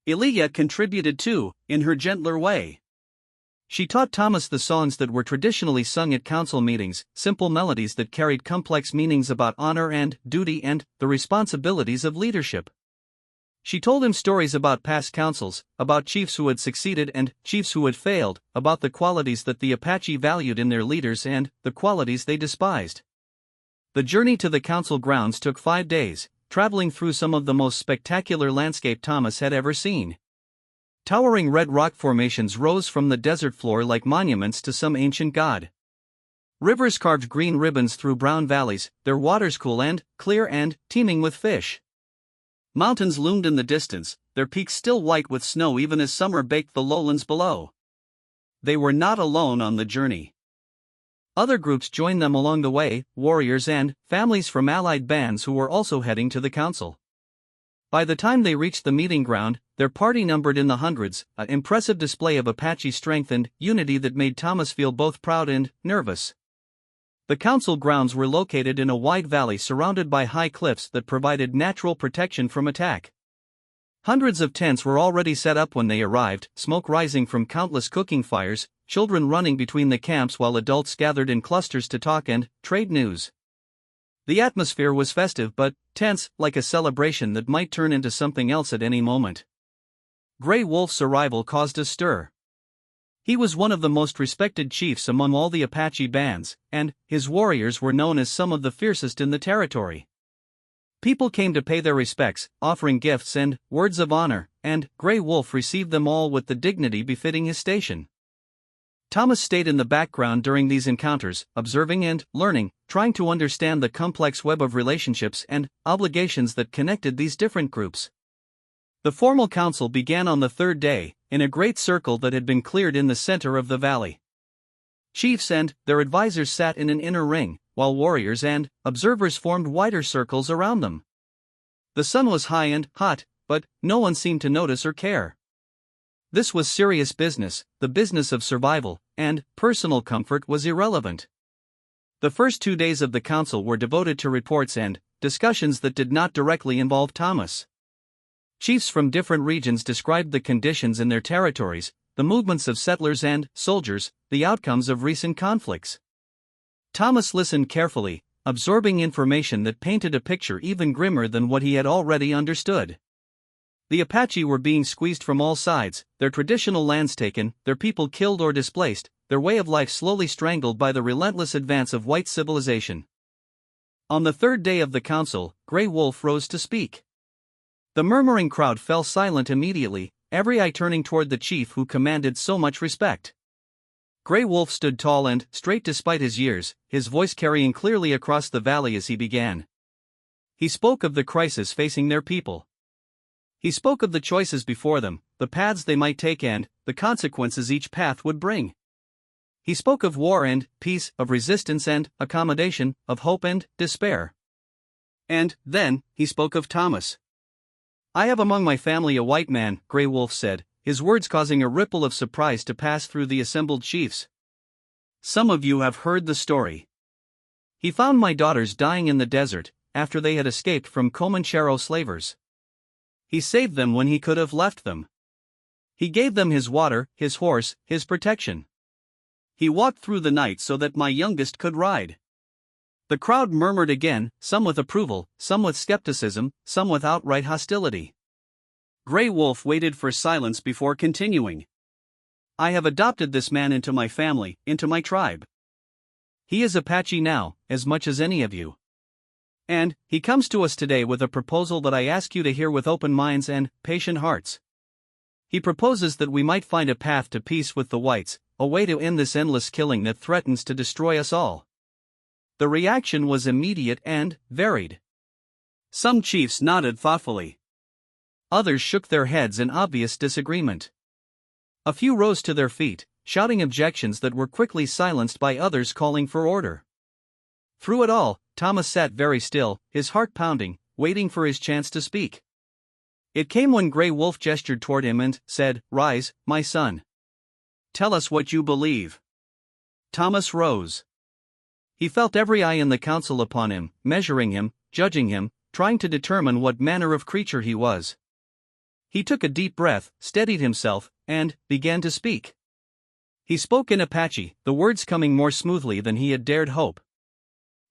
Elia contributed too, in her gentler way. She taught Thomas the songs that were traditionally sung at council meetings, simple melodies that carried complex meanings about honor and duty and the responsibilities of leadership. She told him stories about past councils, about chiefs who had succeeded and chiefs who had failed, about the qualities that the Apache valued in their leaders and the qualities they despised. The journey to the council grounds took 5 days, traveling through some of the most spectacular landscape Thomas had ever seen. Towering red rock formations rose from the desert floor like monuments to some ancient god. Rivers carved green ribbons through brown valleys, their waters cool and clear and teeming with fish. Mountains loomed in the distance, their peaks still white with snow even as summer baked the lowlands below. They were not alone on the journey. Other groups joined them along the way, warriors and families from allied bands who were also heading to the council. By the time they reached the meeting ground, their party numbered in the hundreds, an impressive display of Apache strength and unity that made Thomas feel both proud and nervous. The council grounds were located in a wide valley surrounded by high cliffs that provided natural protection from attack. Hundreds of tents were already set up when they arrived, smoke rising from countless cooking fires, children running between the camps while adults gathered in clusters to talk and trade news. The atmosphere was festive but tense, like a celebration that might turn into something else at any moment. Grey Wolf's arrival caused a stir. He was one of the most respected chiefs among all the Apache bands, and his warriors were known as some of the fiercest in the territory. People came to pay their respects, offering gifts and words of honor, and Grey Wolf received them all with the dignity befitting his station. Thomas stayed in the background during these encounters, observing and learning, trying to understand the complex web of relationships and obligations that connected these different groups. The formal council began on the third day, in a great circle that had been cleared in the center of the valley. Chiefs and their advisors sat in an inner ring, while warriors and observers formed wider circles around them. The sun was high and hot, but no one seemed to notice or care. This was serious business, the business of survival, and personal comfort was irrelevant. The first 2 days of the council were devoted to reports and discussions that did not directly involve Thomas. Chiefs from different regions described the conditions in their territories, the movements of settlers and soldiers, the outcomes of recent conflicts. Thomas listened carefully, absorbing information that painted a picture even grimmer than what he had already understood. The Apache were being squeezed from all sides, their traditional lands taken, their people killed or displaced, their way of life slowly strangled by the relentless advance of white civilization. On the third day of the council, Grey Wolf rose to speak. The murmuring crowd fell silent immediately, every eye turning toward the chief who commanded so much respect. Grey Wolf stood tall and straight despite his years, his voice carrying clearly across the valley as he began. He spoke of the crisis facing their people. He spoke of the choices before them, the paths they might take and the consequences each path would bring. He spoke of war and peace, of resistance and accommodation, of hope and despair. And then, he spoke of Thomas. "I have among my family a white man," Grey Wolf said, his words causing a ripple of surprise to pass through the assembled chiefs. "Some of you have heard the story. He found my daughters dying in the desert, after they had escaped from Comanchero slavers. He saved them when he could have left them. He gave them his water, his horse, his protection. He walked through the night so that my youngest could ride." The crowd murmured again, some with approval, some with skepticism, some with outright hostility. Grey Wolf waited for silence before continuing. "I have adopted this man into my family, into my tribe. He is Apache now, as much as any of you. And he comes to us today with a proposal that I ask you to hear with open minds and patient hearts. He proposes that we might find a path to peace with the whites, a way to end this endless killing that threatens to destroy us all." The reaction was immediate and varied. Some chiefs nodded thoughtfully. Others shook their heads in obvious disagreement. A few rose to their feet, shouting objections that were quickly silenced by others calling for order. Through it all, Thomas sat very still, his heart pounding, waiting for his chance to speak. It came when Grey Wolf gestured toward him and said, "Rise, my son. Tell us what you believe." Thomas rose. He felt every eye in the council upon him, measuring him, judging him, trying to determine what manner of creature he was. He took a deep breath, steadied himself, and began to speak. He spoke in Apache, the words coming more smoothly than he had dared hope.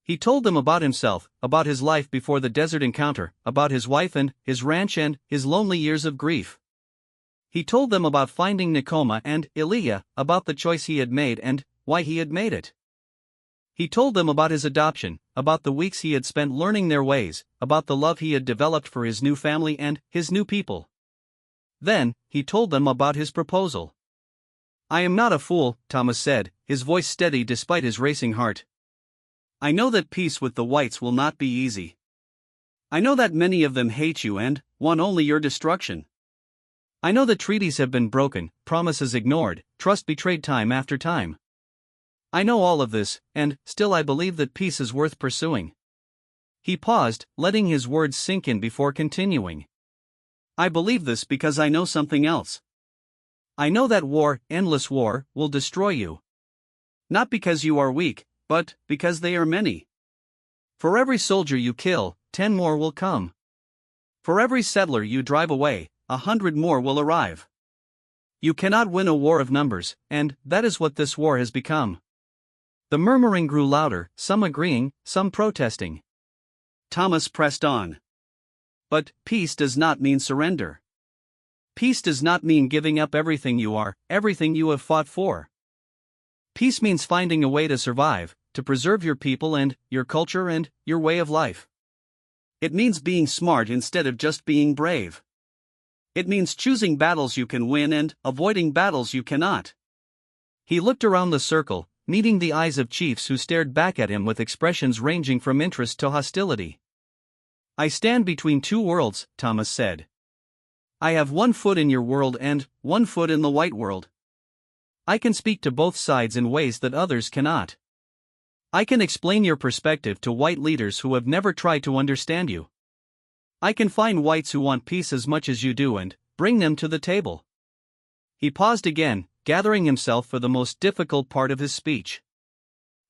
He told them about himself, about his life before the desert encounter, about his wife and his ranch and his lonely years of grief. He told them about finding Nicoma and Elia, about the choice he had made and why he had made it. He told them about his adoption, about the weeks he had spent learning their ways, about the love he had developed for his new family and his new people. Then, he told them about his proposal. "I am not a fool," Thomas said, his voice steady despite his racing heart. "I know that peace with the whites will not be easy. I know that many of them hate you and want only your destruction. I know that treaties have been broken, promises ignored, trust betrayed time after time. I know all of this, and still I believe that peace is worth pursuing." He paused, letting his words sink in before continuing. I believe this because I know something else. I know that war, endless war, will destroy you. Not because you are weak, but because they are many. For every soldier you kill, 10 more will come. For every settler you drive away, 100 more will arrive. You cannot win a war of numbers, and that is what this war has become. The murmuring grew louder, some agreeing, some protesting. Thomas pressed on. But peace does not mean surrender. Peace does not mean giving up everything you are, everything you have fought for. Peace means finding a way to survive, to preserve your people and your culture and your way of life. It means being smart instead of just being brave. It means choosing battles you can win and avoiding battles you cannot. He looked around the circle, meeting the eyes of chiefs who stared back at him with expressions ranging from interest to hostility. I stand between two worlds, Thomas said. I have 1 foot in your world and 1 foot in the white world. I can speak to both sides in ways that others cannot. I can explain your perspective to white leaders who have never tried to understand you. I can find whites who want peace as much as you do and bring them to the table. He paused again, gathering himself for the most difficult part of his speech.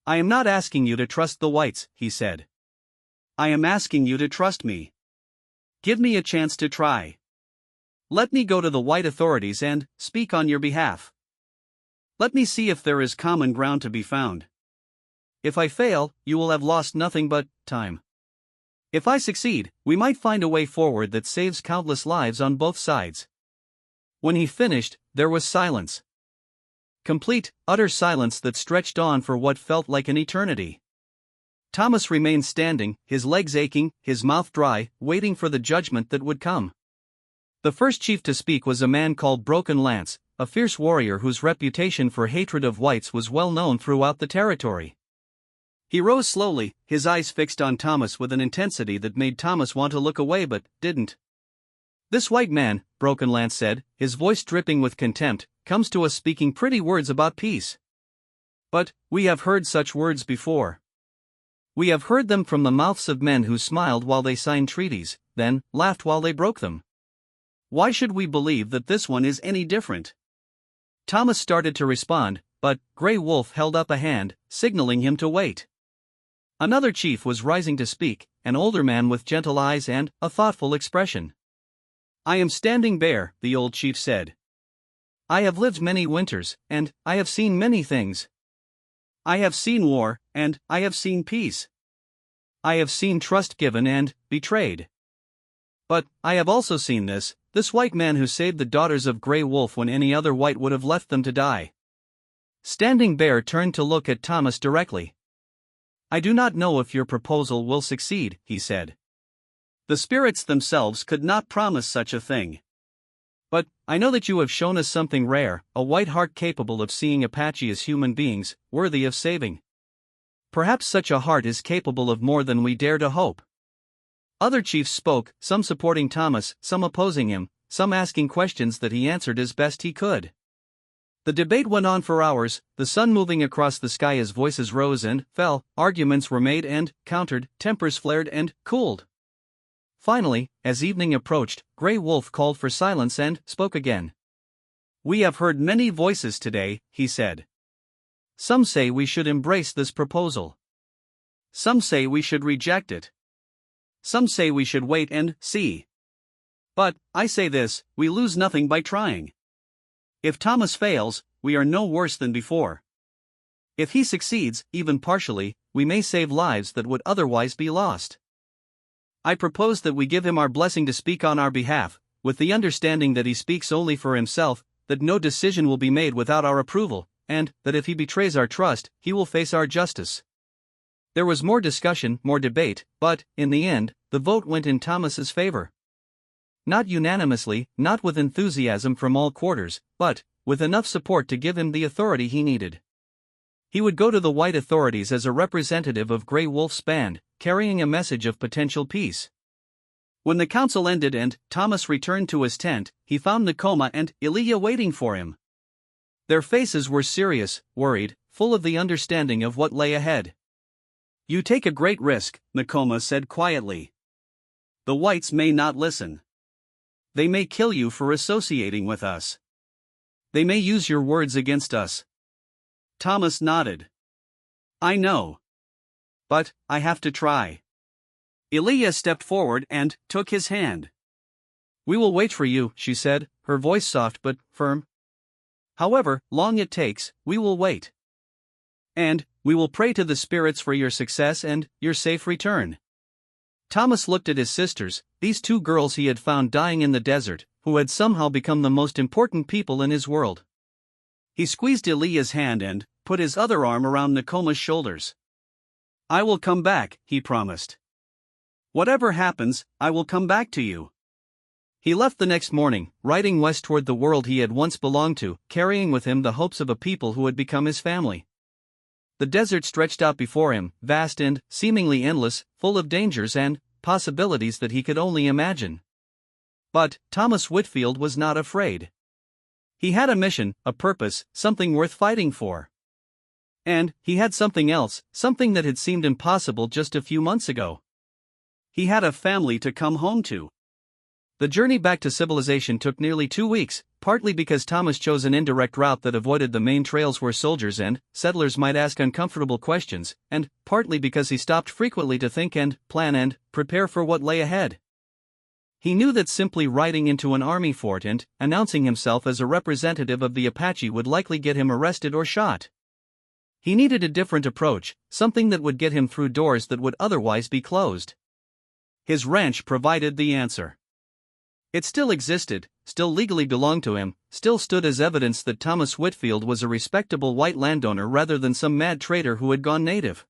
I am not asking you to trust the whites, he said. I am asking you to trust me. Give me a chance to try. Let me go to the white authorities and speak on your behalf. Let me see if there is common ground to be found. If I fail, you will have lost nothing but time. If I succeed, we might find a way forward that saves countless lives on both sides. When he finished, there was silence. Complete, utter silence that stretched on for what felt like an eternity. Thomas remained standing, his legs aching, his mouth dry, waiting for the judgment that would come. The first chief to speak was a man called Broken Lance, a fierce warrior whose reputation for hatred of whites was well known throughout the territory. He rose slowly, his eyes fixed on Thomas with an intensity that made Thomas want to look away but didn't. This white man, Broken Lance said, his voice dripping with contempt, comes to us speaking pretty words about peace. But we have heard such words before. We have heard them from the mouths of men who smiled while they signed treaties, then laughed while they broke them. Why should we believe that this one is any different? Thomas started to respond, but Grey Wolf held up a hand, signaling him to wait. Another chief was rising to speak, an older man with gentle eyes and a thoughtful expression. I am standing bare, the old chief said. I have lived many winters, and I have seen many things. I have seen war, and I have seen peace. I have seen trust given and betrayed. But I have also seen this white man who saved the daughters of Grey Wolf when any other white would have left them to die. Standing Bear turned to look at Thomas directly. I do not know if your proposal will succeed, he said. The spirits themselves could not promise such a thing. But I know that you have shown us something rare, a white heart capable of seeing Apache as human beings, worthy of saving. Perhaps such a heart is capable of more than we dare to hope. Other chiefs spoke, some supporting Thomas, some opposing him, some asking questions that he answered as best he could. The debate went on for hours, the sun moving across the sky as voices rose and fell, arguments were made and countered, tempers flared and cooled. Finally, as evening approached, Grey Wolf called for silence and spoke again. We have heard many voices today, he said. Some say we should embrace this proposal. Some say we should reject it. Some say we should wait and see. But I say this, we lose nothing by trying. If Thomas fails, we are no worse than before. If he succeeds, even partially, we may save lives that would otherwise be lost. I propose that we give him our blessing to speak on our behalf, with the understanding that he speaks only for himself, that no decision will be made without our approval, and that if he betrays our trust, he will face our justice. There was more discussion, more debate, but, in the end, the vote went in Thomas's favor. Not unanimously, not with enthusiasm from all quarters, but with enough support to give him the authority he needed. He would go to the white authorities as a representative of Grey Wolf's band, carrying a message of potential peace. When the council ended and Thomas returned to his tent, he found Nakoma and Iliya waiting for him. Their faces were serious, worried, full of the understanding of what lay ahead. You take a great risk, Nakoma said quietly. The whites may not listen. They may kill you for associating with us. They may use your words against us." Thomas nodded. "I know. But I have to try." Aaliyah stepped forward and took his hand. "We will wait for you," she said, her voice soft but firm. "However long it takes, we will wait. And we will pray to the spirits for your success and your safe return." Thomas looked at his sisters, these two girls he had found dying in the desert, who had somehow become the most important people in his world. He squeezed Aaliyah's hand and put his other arm around Nakoma's shoulders. "I will come back," he promised. "Whatever happens, I will come back to you." He left the next morning, riding west toward the world he had once belonged to, carrying with him the hopes of a people who had become his family. The desert stretched out before him, vast and seemingly endless, full of dangers and possibilities that he could only imagine. But Thomas Whitfield was not afraid. He had a mission, a purpose, something worth fighting for. And he had something else, something that had seemed impossible just a few months ago. He had a family to come home to. The journey back to civilization took nearly 2 weeks, partly because Thomas chose an indirect route that avoided the main trails where soldiers and settlers might ask uncomfortable questions, and partly because he stopped frequently to think and plan and prepare for what lay ahead. He knew that simply riding into an army fort and announcing himself as a representative of the Apache would likely get him arrested or shot. He needed a different approach, something that would get him through doors that would otherwise be closed. His ranch provided the answer. It still existed, still legally belonged to him, still stood as evidence that Thomas Whitfield was a respectable white landowner rather than some mad trader who had gone native.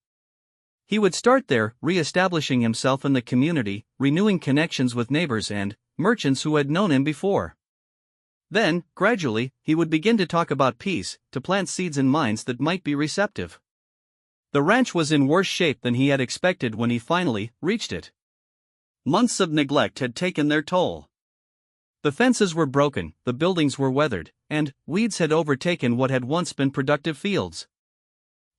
He would start there, re-establishing himself in the community, renewing connections with neighbors and merchants who had known him before. Then, gradually, he would begin to talk about peace, to plant seeds in minds that might be receptive. The ranch was in worse shape than he had expected when he finally reached it. Months of neglect had taken their toll. The fences were broken, the buildings were weathered, and weeds had overtaken what had once been productive fields.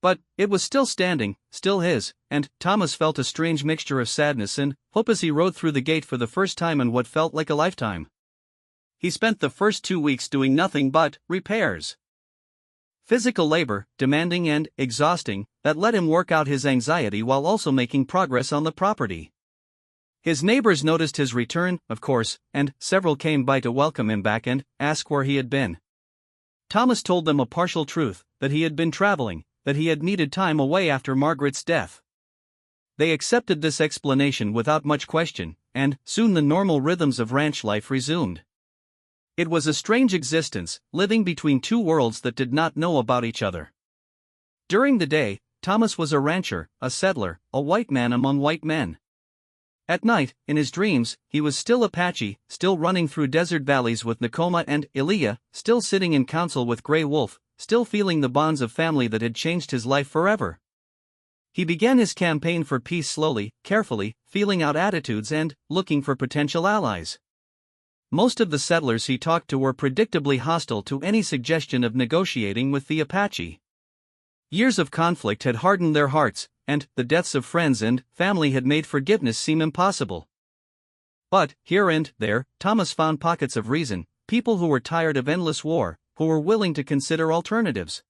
But it was still standing, still his, and Thomas felt a strange mixture of sadness and hope as he rode through the gate for the first time in what felt like a lifetime. He spent the first 2 weeks doing nothing but repairs. Physical labor, demanding and exhausting, that let him work out his anxiety while also making progress on the property. His neighbors noticed his return, of course, and several came by to welcome him back and ask where he had been. Thomas told them a partial truth, that he had been traveling, that he had needed time away after Margaret's death. They accepted this explanation without much question, and soon the normal rhythms of ranch life resumed. It was a strange existence, living between two worlds that did not know about each other. During the day, Thomas was a rancher, a settler, a white man among white men. At night, in his dreams, he was still Apache, still running through desert valleys with Nakoma and Aaliyah, still sitting in council with Grey Wolf, still feeling the bonds of family that had changed his life forever. He began his campaign for peace slowly, carefully, feeling out attitudes and looking for potential allies. Most of the settlers he talked to were predictably hostile to any suggestion of negotiating with the Apache. Years of conflict had hardened their hearts, and the deaths of friends and family had made forgiveness seem impossible. But, here and there, Thomas found pockets of reason, people who were tired of endless war, who were willing to consider alternatives.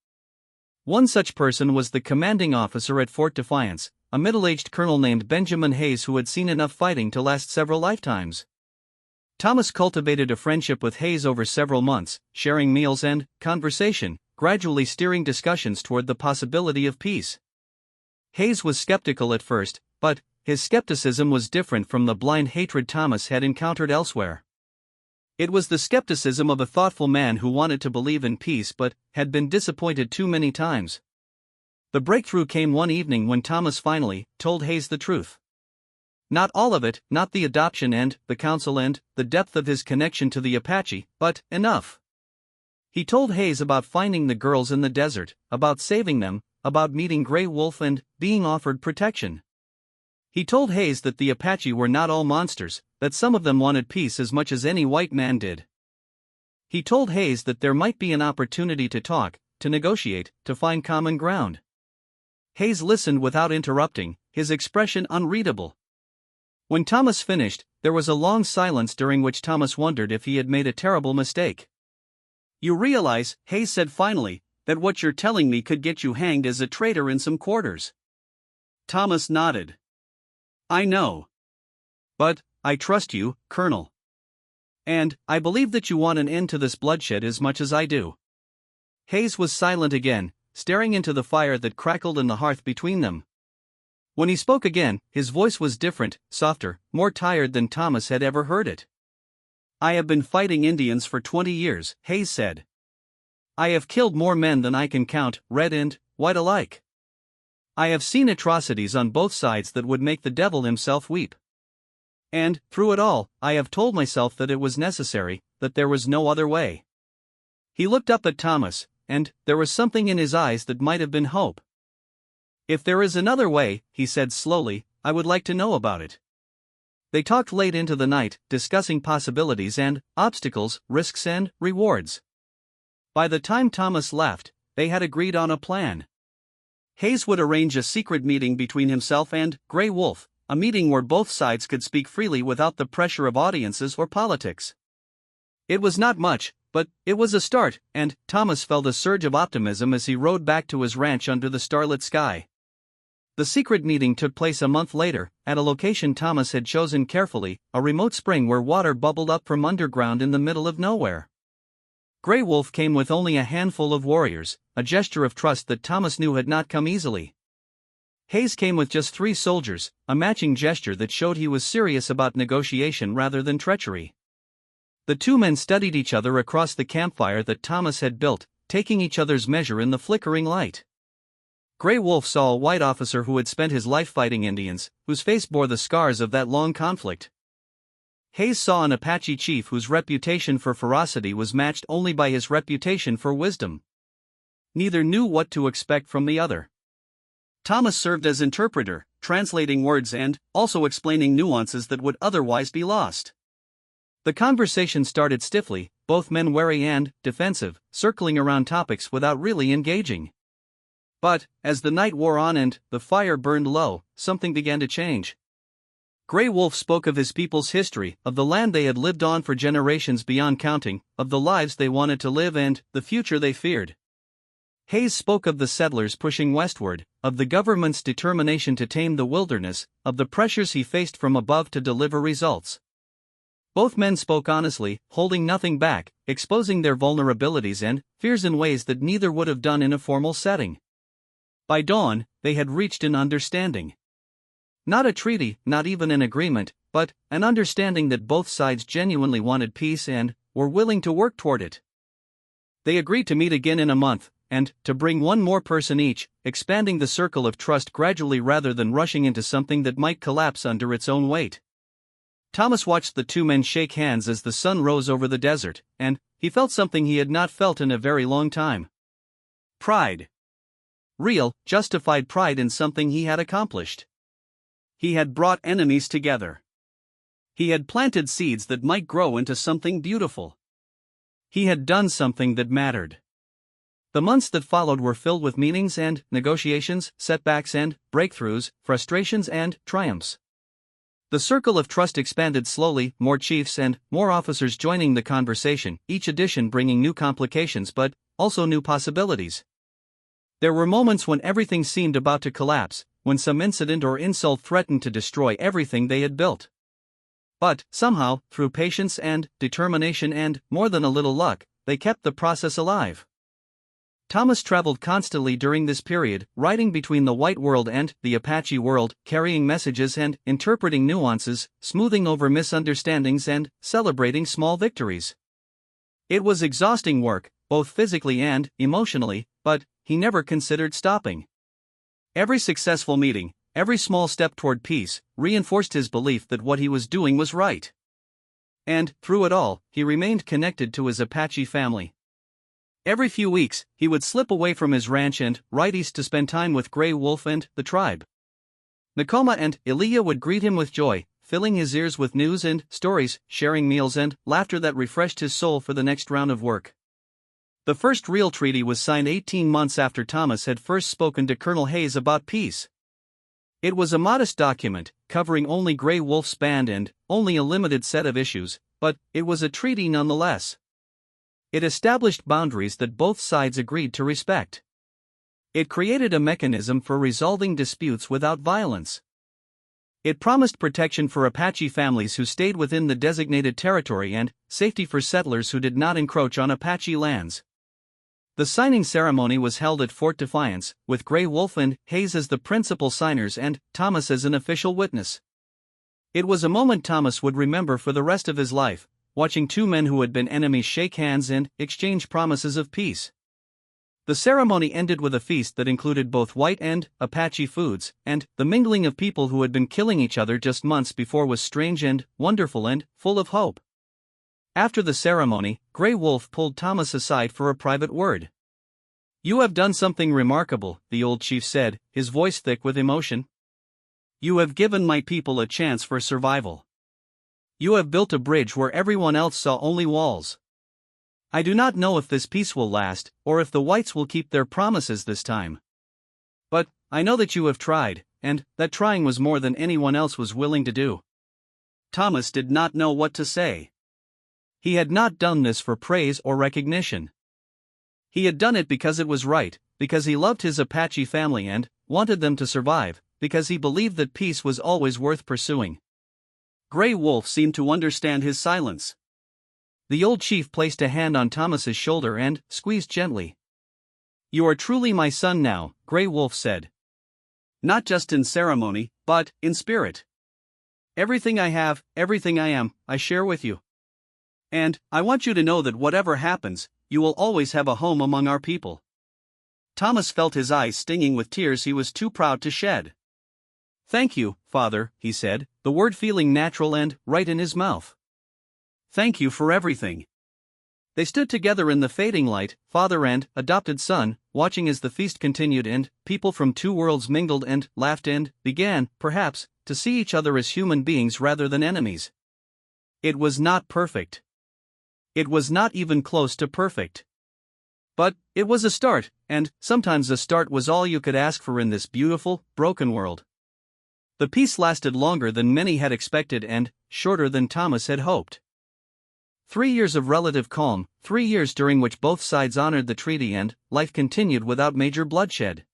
One such person was the commanding officer at Fort Defiance, a middle-aged colonel named Benjamin Hayes who had seen enough fighting to last several lifetimes. Thomas cultivated a friendship with Hayes over several months, sharing meals and conversation, gradually steering discussions toward the possibility of peace. Hayes was skeptical at first, but his skepticism was different from the blind hatred Thomas had encountered elsewhere. It was the skepticism of a thoughtful man who wanted to believe in peace but had been disappointed too many times. The breakthrough came one evening when Thomas finally told Hayes the truth. Not all of it, not the adoption and the council and the depth of his connection to the Apache, but enough. He told Hayes about finding the girls in the desert, about saving them, about meeting Grey Wolf and being offered protection. He told Hayes that the Apache were not all monsters, that some of them wanted peace as much as any white man did. He told Hayes that there might be an opportunity to talk, to negotiate, to find common ground. Hayes listened without interrupting, his expression unreadable. When Thomas finished, there was a long silence during which Thomas wondered if he had made a terrible mistake. "You realize," Hayes said finally, "that what you're telling me could get you hanged as a traitor in some quarters." Thomas nodded. "I know. But I trust you, Colonel. And I believe that you want an end to this bloodshed as much as I do." Hayes was silent again, staring into the fire that crackled in the hearth between them. When he spoke again, his voice was different, softer, more tired than Thomas had ever heard it. "I have been fighting Indians for 20 years, Hayes said. "I have killed more men than I can count, red and white alike. I have seen atrocities on both sides that would make the devil himself weep. And, through it all, I have told myself that it was necessary, that there was no other way." He looked up at Thomas, and there was something in his eyes that might have been hope. "If there is another way," he said slowly, "I would like to know about it." They talked late into the night, discussing possibilities and obstacles, risks and rewards. By the time Thomas left, they had agreed on a plan. Hayes would arrange a secret meeting between himself and Grey Wolf, a meeting where both sides could speak freely without the pressure of audiences or politics. It was not much, but it was a start, and Thomas felt a surge of optimism as he rode back to his ranch under the starlit sky. The secret meeting took place a month later, at a location Thomas had chosen carefully, a remote spring where water bubbled up from underground in the middle of nowhere. Grey Wolf came with only a handful of warriors, a gesture of trust that Thomas knew had not come easily. Hayes came with just 3 soldiers, a matching gesture that showed he was serious about negotiation rather than treachery. The 2 men studied each other across the campfire that Thomas had built, taking each other's measure in the flickering light. Grey Wolf saw a white officer who had spent his life fighting Indians, whose face bore the scars of that long conflict. Hayes saw an Apache chief whose reputation for ferocity was matched only by his reputation for wisdom. Neither knew what to expect from the other. Thomas served as interpreter, translating words and also explaining nuances that would otherwise be lost. The conversation started stiffly, both men wary and defensive, circling around topics without really engaging. But, as the night wore on and the fire burned low, something began to change. Grey Wolf spoke of his people's history, of the land they had lived on for generations beyond counting, of the lives they wanted to live and the future they feared. Hayes spoke of the settlers pushing westward, of the government's determination to tame the wilderness, of the pressures he faced from above to deliver results. Both men spoke honestly, holding nothing back, exposing their vulnerabilities and fears in ways that neither would have done in a formal setting. By dawn, they had reached an understanding. Not a treaty, not even an agreement, but an understanding that both sides genuinely wanted peace and were willing to work toward it. They agreed to meet again in a month, and to bring 1 more person each, expanding the circle of trust gradually rather than rushing into something that might collapse under its own weight. Thomas watched the 2 men shake hands as the sun rose over the desert, and he felt something he had not felt in a very long time. Pride. Real, justified pride in something he had accomplished. He had brought enemies together. He had planted seeds that might grow into something beautiful. He had done something that mattered. The months that followed were filled with meetings and negotiations, setbacks and breakthroughs, frustrations and triumphs. The circle of trust expanded slowly, more chiefs and more officers joining the conversation, each addition bringing new complications but also new possibilities. There were moments when everything seemed about to collapse, when some incident or insult threatened to destroy everything they had built. But, somehow, through patience and determination and, more than a little luck, they kept the process alive. Thomas traveled constantly during this period, riding between the white world and the Apache world, carrying messages and interpreting nuances, smoothing over misunderstandings and celebrating small victories. It was exhausting work, both physically and emotionally, but he never considered stopping. Every successful meeting, every small step toward peace, reinforced his belief that what he was doing was right. And, through it all, he remained connected to his Apache family. Every few weeks, he would slip away from his ranch and ride east to spend time with Grey Wolf and the tribe. Nakoma and Elijah would greet him with joy, filling his ears with news and stories, sharing meals and laughter that refreshed his soul for the next round of work. The first real treaty was signed 18 months after Thomas had first spoken to Colonel Hayes about peace. It was a modest document, covering only Grey Wolf's band and only a limited set of issues, but it was a treaty nonetheless. It established boundaries that both sides agreed to respect. It created a mechanism for resolving disputes without violence. It promised protection for Apache families who stayed within the designated territory and safety for settlers who did not encroach on Apache lands. The signing ceremony was held at Fort Defiance, with Grey Wolf and Hayes as the principal signers and Thomas as an official witness. It was a moment Thomas would remember for the rest of his life, watching two men who had been enemies shake hands and exchange promises of peace. The ceremony ended with a feast that included both white and Apache foods, and the mingling of people who had been killing each other just months before was strange and wonderful and full of hope. After the ceremony, Grey Wolf pulled Thomas aside for a private word. "You have done something remarkable," the old chief said, his voice thick with emotion. "You have given my people a chance for survival. You have built a bridge where everyone else saw only walls. I do not know if this peace will last, or if the whites will keep their promises this time. But I know that you have tried, and that trying was more than anyone else was willing to do." Thomas did not know what to say. He had not done this for praise or recognition. He had done it because it was right, because he loved his Apache family and wanted them to survive, because he believed that peace was always worth pursuing. Grey Wolf seemed to understand his silence. The old chief placed a hand on Thomas's shoulder and squeezed gently. "You are truly my son now," Grey Wolf said. "Not just in ceremony, but in spirit. Everything I have, everything I am, I share with you. And I want you to know that whatever happens, you will always have a home among our people." Thomas felt his eyes stinging with tears he was too proud to shed. "Thank you, Father," he said, the word feeling natural and right in his mouth. "Thank you for everything." They stood together in the fading light, father and adopted son, watching as the feast continued and people from two worlds mingled and laughed and began, perhaps, to see each other as human beings rather than enemies. It was not perfect. It was not even close to perfect. But it was a start, and sometimes a start was all you could ask for in this beautiful, broken world. The peace lasted longer than many had expected and shorter than Thomas had hoped. 3 years of relative calm, 3 years during which both sides honored the treaty and life continued without major bloodshed.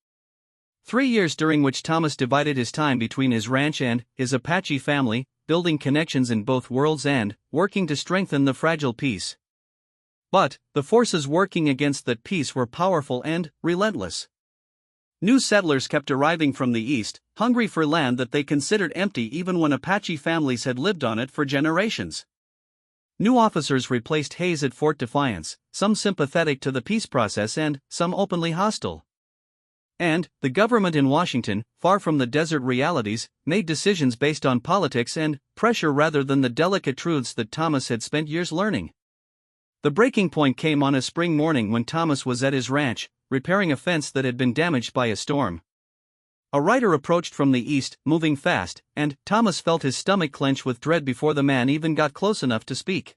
3 years during which Thomas divided his time between his ranch and his Apache family, building connections in both worlds and working to strengthen the fragile peace. But the forces working against that peace were powerful and relentless. New settlers kept arriving from the east, hungry for land that they considered empty even when Apache families had lived on it for generations. New officers replaced Hayes at Fort Defiance, some sympathetic to the peace process and some openly hostile. And the government in Washington, far from the desert realities, made decisions based on politics and pressure rather than the delicate truths that Thomas had spent years learning. The breaking point came on a spring morning when Thomas was at his ranch, repairing a fence that had been damaged by a storm. A rider approached from the east, moving fast, and Thomas felt his stomach clench with dread before the man even got close enough to speak.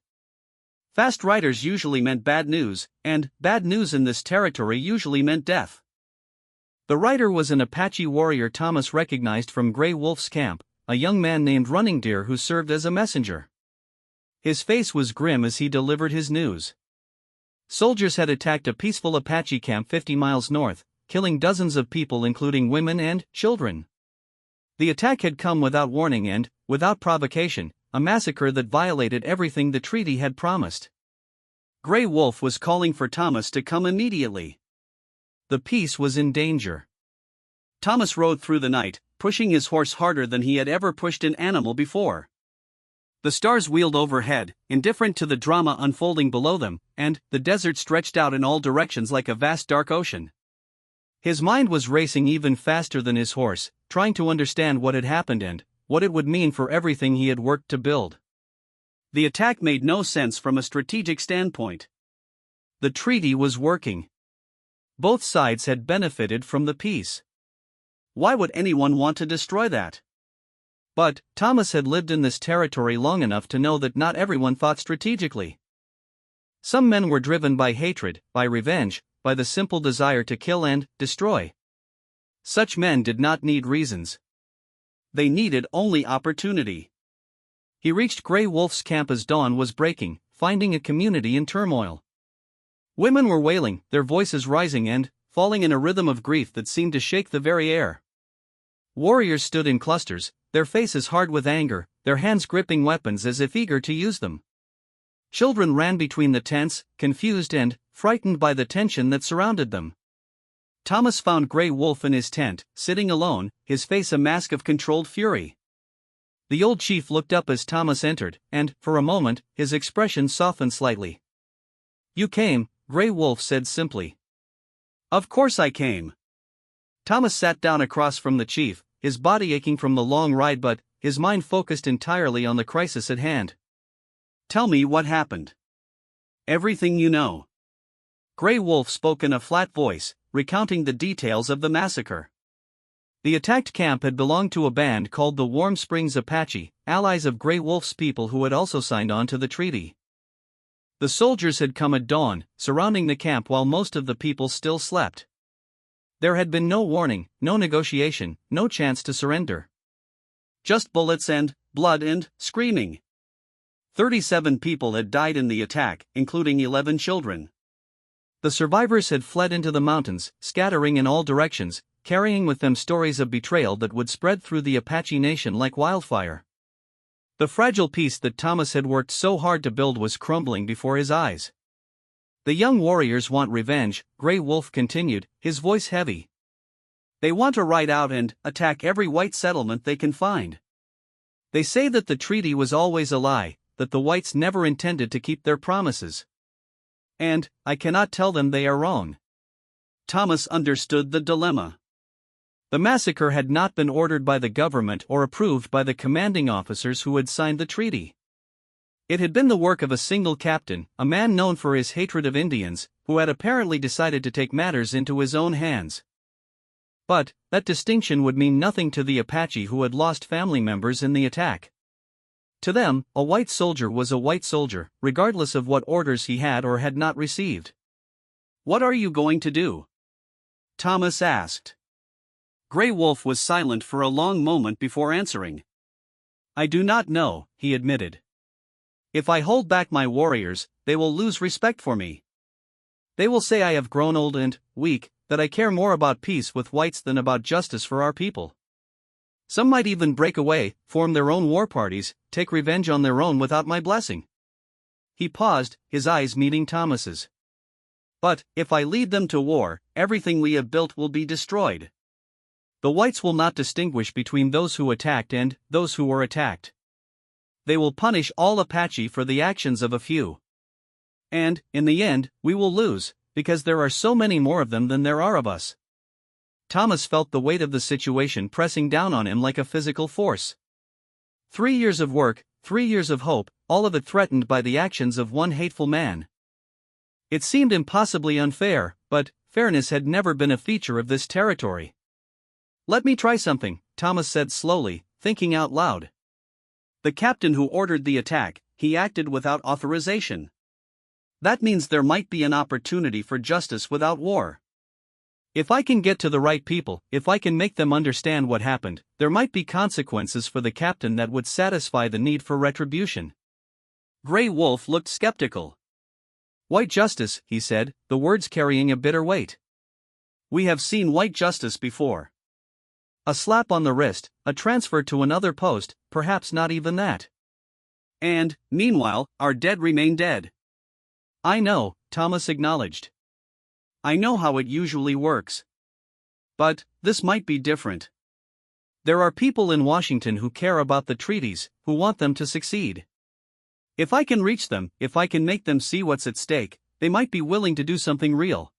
Fast riders usually meant bad news, and bad news in this territory usually meant death. The rider was an Apache warrior Thomas recognized from Grey Wolf's camp, a young man named Running Deer who served as a messenger. His face was grim as he delivered his news. Soldiers had attacked a peaceful Apache camp 50 miles north, killing dozens of people including women and children. The attack had come without warning and, without provocation, a massacre that violated everything the treaty had promised. Grey Wolf was calling for Thomas to come immediately. The peace was in danger. Thomas rode through the night, pushing his horse harder than he had ever pushed an animal before. The stars wheeled overhead, indifferent to the drama unfolding below them, and the desert stretched out in all directions like a vast dark ocean. His mind was racing even faster than his horse, trying to understand what had happened and what it would mean for everything he had worked to build. The attack made no sense from a strategic standpoint. The treaty was working. Both sides had benefited from the peace. Why would anyone want to destroy that? But Thomas had lived in this territory long enough to know that not everyone thought strategically. Some men were driven by hatred, by revenge, by the simple desire to kill and destroy. Such men did not need reasons. they needed only opportunity. He reached Grey Wolf's camp as dawn was breaking, finding a community in turmoil. Women were wailing, their voices rising and falling in a rhythm of grief that seemed to shake the very air. Warriors stood in clusters, their faces hard with anger, their hands gripping weapons as if eager to use them. Children ran between the tents, confused and frightened by the tension that surrounded them. Thomas found Grey Wolf in his tent, sitting alone, his face a mask of controlled fury. The old chief looked up as Thomas entered, and, for a moment, his expression softened slightly. "You came," Grey Wolf said simply. "Of course I came." Thomas sat down across from the chief, his body aching from the long ride but his mind focused entirely on the crisis at hand. "Tell me what happened. Everything you know." Grey Wolf spoke in a flat voice, recounting the details of the massacre. The attacked camp had belonged to a band called the Warm Springs Apache, allies of Grey Wolf's people who had also signed on to the treaty. The soldiers had come at dawn, surrounding the camp while most of the people still slept. There had been no warning, no negotiation, no chance to surrender. Just bullets and blood and screaming. 37 people had died in the attack, including 11 children. The survivors had fled into the mountains, scattering in all directions, carrying with them stories of betrayal that would spread through the Apache nation like wildfire. The fragile peace that Thomas had worked so hard to build was crumbling before his eyes. "The young warriors want revenge," Grey Wolf continued, his voice heavy. "They want to ride out and attack every white settlement they can find. They say that the treaty was always a lie, that the whites never intended to keep their promises. And I cannot tell them they are wrong." Thomas understood the dilemma. The massacre had not been ordered by the government or approved by the commanding officers who had signed the treaty. It had been the work of a single captain, a man known for his hatred of Indians, who had apparently decided to take matters into his own hands. But that distinction would mean nothing to the Apache who had lost family members in the attack. To them, a white soldier was a white soldier, regardless of what orders he had or had not received. "What are you going to do?" Thomas asked. Grey Wolf was silent for a long moment before answering. "I do not know," he admitted. "If I hold back my warriors, they will lose respect for me. They will say I have grown old and weak, that I care more about peace with whites than about justice for our people. Some might even break away, form their own war parties, take revenge on their own without my blessing." He paused, his eyes meeting Thomas's. "But if I lead them to war, everything we have built will be destroyed." "The whites will not distinguish between those who attacked and those who were attacked. They will punish all Apache for the actions of a few. And, in the end, we will lose, because there are so many more of them than there are of us." Thomas felt the weight of the situation pressing down on him like a physical force. 3 years of work, 3 years of hope, all of it threatened by the actions of one hateful man. It seemed impossibly unfair, but fairness had never been a feature of this territory. "Let me try something," Thomas said slowly, thinking out loud. "The captain who ordered the attack, he acted without authorization. That means there might be an opportunity for justice without war. If I can get to the right people, if I can make them understand what happened, there might be consequences for the captain that would satisfy the need for retribution." Grey Wolf looked skeptical. "White justice," he said, the words carrying a bitter weight. "We have seen white justice before. A slap on the wrist, a transfer to another post, perhaps not even that. And, meanwhile, our dead remain dead." "I know," Thomas acknowledged. "I know how it usually works. But this might be different. There are people in Washington who care about the treaties, who want them to succeed. If I can reach them, if I can make them see what's at stake, they might be willing to do something real.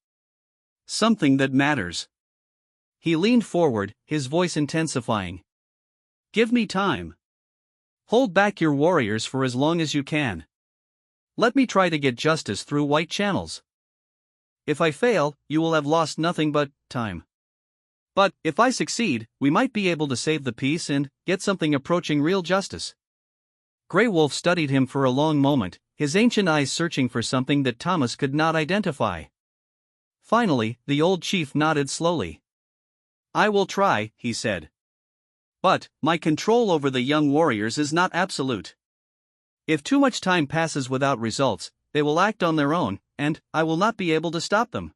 Something that matters." He leaned forward, his voice intensifying. "Give me time. Hold back your warriors for as long as you can. Let me try to get justice through white channels. If I fail, you will have lost nothing but time. But if I succeed, we might be able to save the peace and get something approaching real justice." Grey Wolf studied him for a long moment, his ancient eyes searching for something that Thomas could not identify. Finally, the old chief nodded slowly. "I will try," he said. But, my control over the young warriors is not absolute. If too much time passes without results, they will act on their own, and I will not be able to stop them.